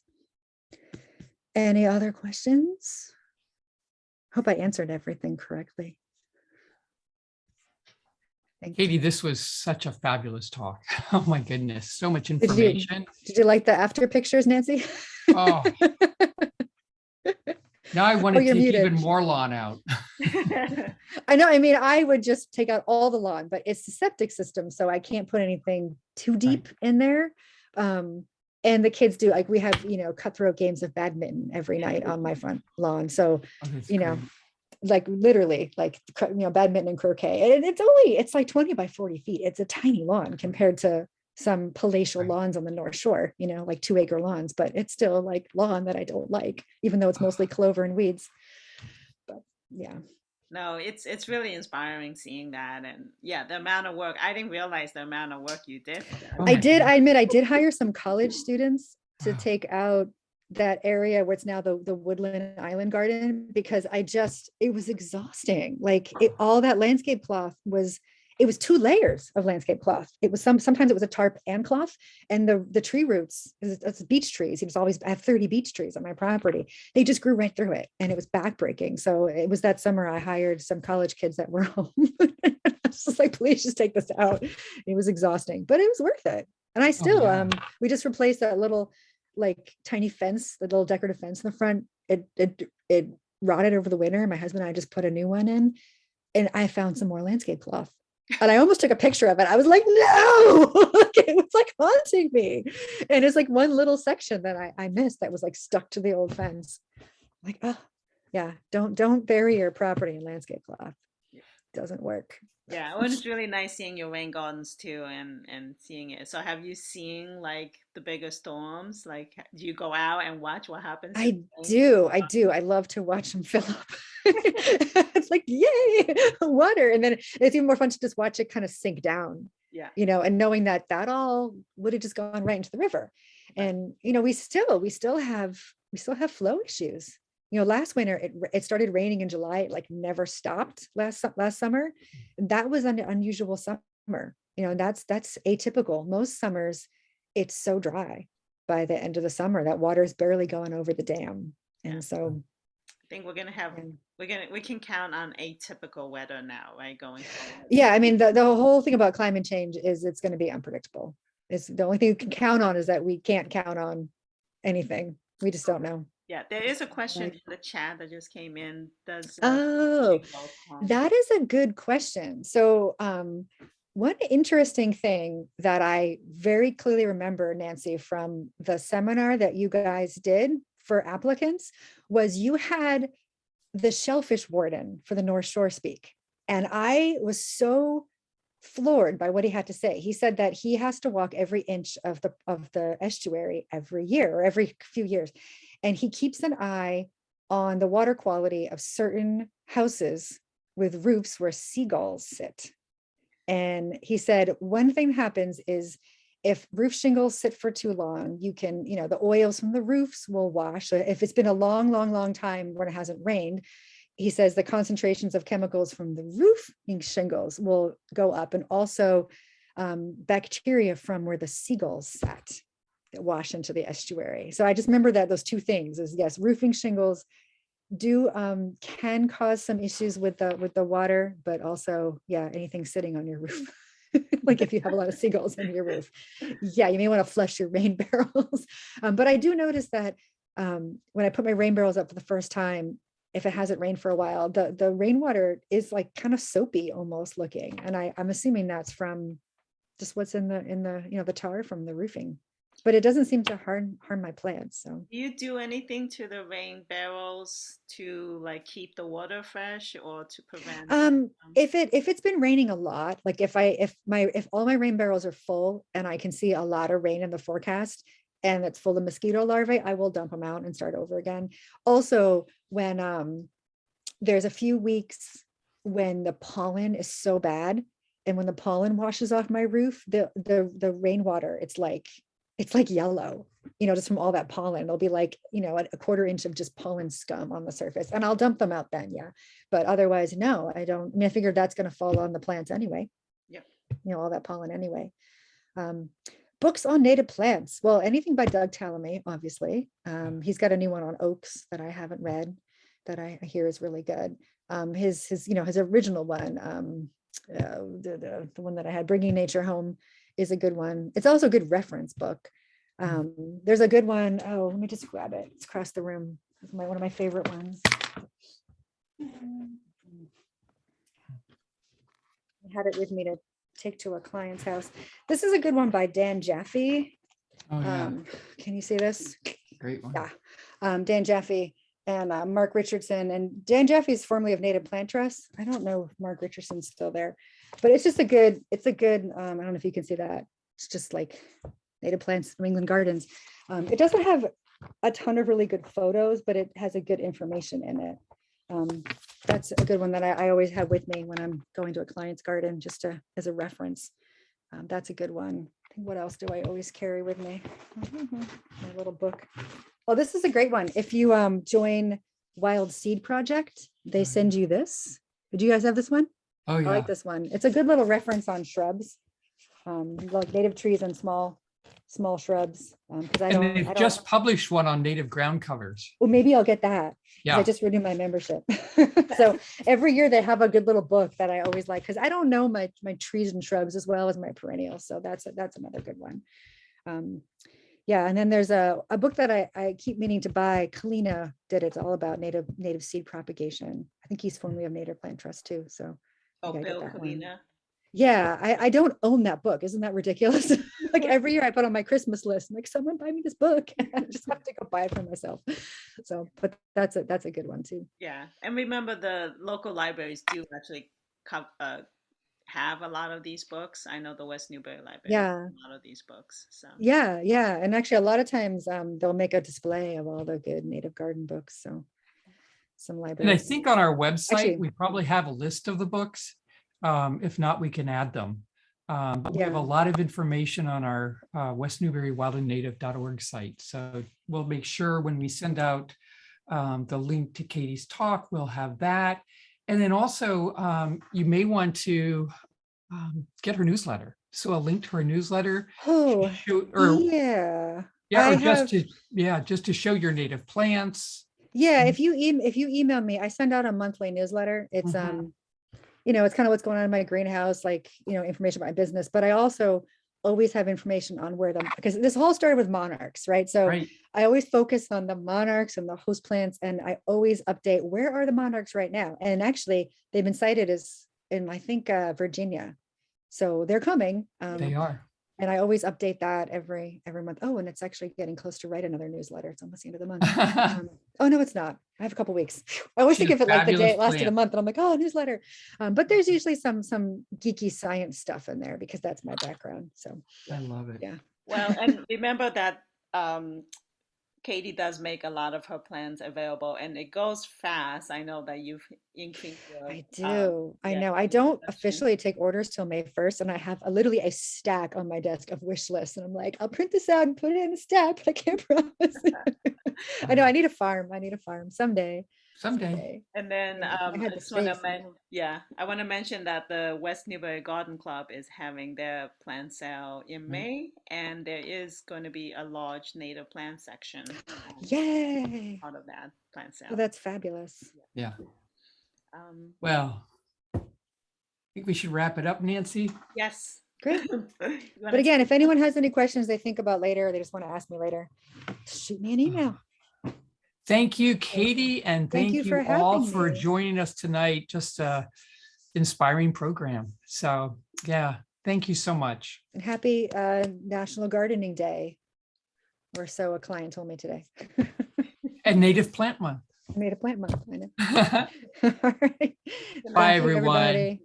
Any other questions? Hope I answered everything correctly. Thank Katie, you. this was such a fabulous talk. Oh my goodness, so much Did information. you like the after pictures, Nancy? Oh, now I want to you're take muted. even more lawn out. I know. I mean, I would just take out all the lawn, but it's the septic system, so I can't put anything too deep in there. And the kids do, like, we have, cutthroat games of badminton every night on my front lawn. So, Oh, that's you great. know, like literally like, badminton and croquet. And it's like 20 by 40 feet. It's a tiny lawn compared to some palatial Right. lawns on the North Shore, like 2-acre lawns, but it's still like lawn that I don't like, even though it's mostly clover and weeds. But yeah. No, it's really inspiring seeing that, and yeah, the amount of work. I didn't realize the amount of work you did for that. Oh I my did. goodness. I admit I did hire some college students to Wow. take out that area where it's now the Woodland Island Garden, because it was exhausting. Like all that landscape cloth it was 2 layers of landscape cloth. It was sometimes it was a tarp and cloth, and the tree roots, it's beech trees. I have 30 beech trees on my property. They just grew right through it, and it was backbreaking. So it was that summer I hired some college kids that were home. I was just like, please just take this out. It was exhausting, but it was worth it. And I still, yeah. we just replaced that little like tiny fence, the little decorative fence in the front. It rotted over the winter. My husband and I just put a new one in, and I found some more landscape cloth. And I almost took a picture of it. I was like, no, it was like haunting me. And it's like one little section that I missed that was like stuck to the old fence. Like, oh yeah, don't bury your property in landscape cloth. It doesn't work. Yeah, it was really nice seeing your rain gardens too, and seeing it. So have you seen like the bigger storms? Like, do you go out and watch what happens to I the rain? do. I love to watch them fill up. It's like, yay, water. And then it's even more fun to just watch it kind of sink down, Yeah. and knowing that all would have just gone right into the river. And, we still have flow issues. last winter it started raining in July. It like never stopped last summer. That was an unusual summer. That's atypical. Most summers it's so dry by the end of the summer that water is barely going over the dam. Yeah. And so I think we can count on atypical weather now, right? Going forward. yeah, I mean, the whole thing about climate change is it's going to be unpredictable. It's the only thing you can count on is that we can't count on anything. We just don't know. Yeah, there is a question in the chat that just came in. Does Oh, shingles, that is a good question. So one interesting thing that I very clearly remember, Nancy, from the seminar that you guys did for applicants was you had the shellfish warden for the North Shore speak. And I was so floored by what he had to say. He said that he has to walk every inch of the estuary every year or every few years. And he keeps an eye on the water quality of certain houses with roofs where seagulls sit. And he said, one thing that happens is if roof shingles sit for too long, you can, the oils from the roofs will wash. So if it's been a long, long, long time when it hasn't rained, he says the concentrations of chemicals from the roofing shingles will go up, and also bacteria from where the seagulls sat that wash into the estuary. So I just remember that those two things is, yes, roofing shingles can cause some issues with the water, but also, yeah, anything sitting on your roof. Like if you have a lot of seagulls on your roof, yeah, you may want to flush your rain barrels. But I do notice that when I put my rain barrels up for the first time, if it hasn't rained for a while, the rainwater is like kind of soapy almost looking. And I'm assuming that's from just what's in the the tar from the roofing. But it doesn't seem to harm my plants. So do you do anything to the rain barrels to like keep the water fresh or to prevent? if it's been raining a lot, like if all my rain barrels are full and I can see a lot of rain in the forecast and it's full of mosquito larvae, I will dump them out and start over again. Also, when there's a few weeks when the pollen is so bad, and when the pollen washes off my roof, the rainwater, it's like yellow, just from all that pollen. There'll be like, a quarter inch of just pollen scum on the surface, and I'll dump them out then. Yeah. But otherwise, no, I don't. I mean, I figured that's going to fall on the plants anyway. Yeah. All that pollen anyway. Books on native plants. Well, anything by Doug Tallamy, obviously. He's got a new one on oaks that I haven't read that I hear is really good. His original one, the one that I had, Bringing Nature Home, is a good one. It's also a good reference book. There's a good one. Oh, let me just grab it. It's across the room. It's one of my favorite ones. I had it with me to take to a client's house. This is a good one by Dan Jaffe. Oh, yeah. Can you see this? Great one. Yeah. Dan Jaffe and Mark Richardson. And Dan Jaffe is formerly of Native Plant Trust. I don't know if Mark Richardson's still there, but it's a good, I don't know if you can see that. It's just like Native Plants, New England Gardens. It doesn't have a ton of really good photos, but it has a good information in it. That's a good one that I always have with me when I'm going to a client's garden, just as a reference. That's a good one. I think, what else do I always carry with me? My little book. Oh, this is a great one. If you join Wild Seed Project, they send you this. Did you guys have this one? Oh, I yeah. like this one. It's a good little reference on shrubs, like native trees and small shrubs. And they've just published one on native ground covers. Well, maybe I'll get that. Yeah. I just renewed my membership. So every year they have a good little book that I always like, because I don't know my trees and shrubs as well as my perennials. So that's another good one. Yeah, and then there's a book that I keep meaning to buy. Kalina did it. It's all about native seed propagation. I think he's formerly of Native Plant Trust too. So I gotta get Bill that one. Kalina. Yeah, I don't own that book. Isn't that ridiculous? Like every year I put on my Christmas list, I'm like, someone buy me this book. I just have to go buy it for myself. So, but that's a good one too. Yeah, and remember the local libraries do actually have a lot of these books. I know the West Newbury Library Yeah. has a lot of these books. So Yeah. And actually a lot of times they'll make a display of all the good native garden books. So some libraries. And I think on our website, Actually- we probably have a list of the books. If not, we can add them. But we have a Yeah. lot of information on our westnewburywildandnative.org site. So we'll make sure when we send out the link to Katie's talk, we'll have that. And then also you may want to get her newsletter. So a link to her newsletter. Oh, Or yeah. yeah, I or just have, just to show your native plants. yeah, Mhm. if you email me, I send out a monthly newsletter. It's Mhm. it's kind of what's going on in my greenhouse, like, information about my business, but I also always have information on where because this all started with monarchs, right? So Right. I always focus on the monarchs and the host plants, and I always update where are the monarchs right now. And actually, they've been cited as in, I think, Virginia. So they're coming. They are. And I always update that every month. Oh, and it's actually getting close to write another newsletter. It's almost the end of the month. Oh no, it's not. I have a couple weeks. I always She's think a of it like the day fabulous it lasted a plant. month, and I'm like, oh, newsletter. But there's usually some geeky science stuff in there because that's my background. So I love it. yeah. Well, and remember that Katie does make a lot of her plans available, and it goes fast. I know that you've increased your I do. I yeah, know. I your don't production. officially take orders till May 1st, and I have literally a stack on my desk of wish lists. And I'm like, I'll print this out and put it in a stack, but I can't promise. I know I need a farm. I need a farm someday. Someday. And then Yeah, if I I had the just want to space, I know. I want to mention that the West Newbury Garden Club is having their plant sale in Right. May, and there is going to be a large native plant section Yay. out of that plant sale. Oh, that's fabulous. Yeah. Um, Well, I think we should wrap it up, Nancy. yes. Great. You wanna But again, if anyone has any questions they think about later, they just want to ask me later, shoot me an email. Thank you, Katie, and Thank you thank for you all having for me. joining us tonight. Just a inspiring program. So yeah, thank you so much. And happy National Gardening Day. Or so a client told me today. And Native Plant Month. I made a plant month. I know. All right. Good Bye, night. Thank you, everyone. everybody.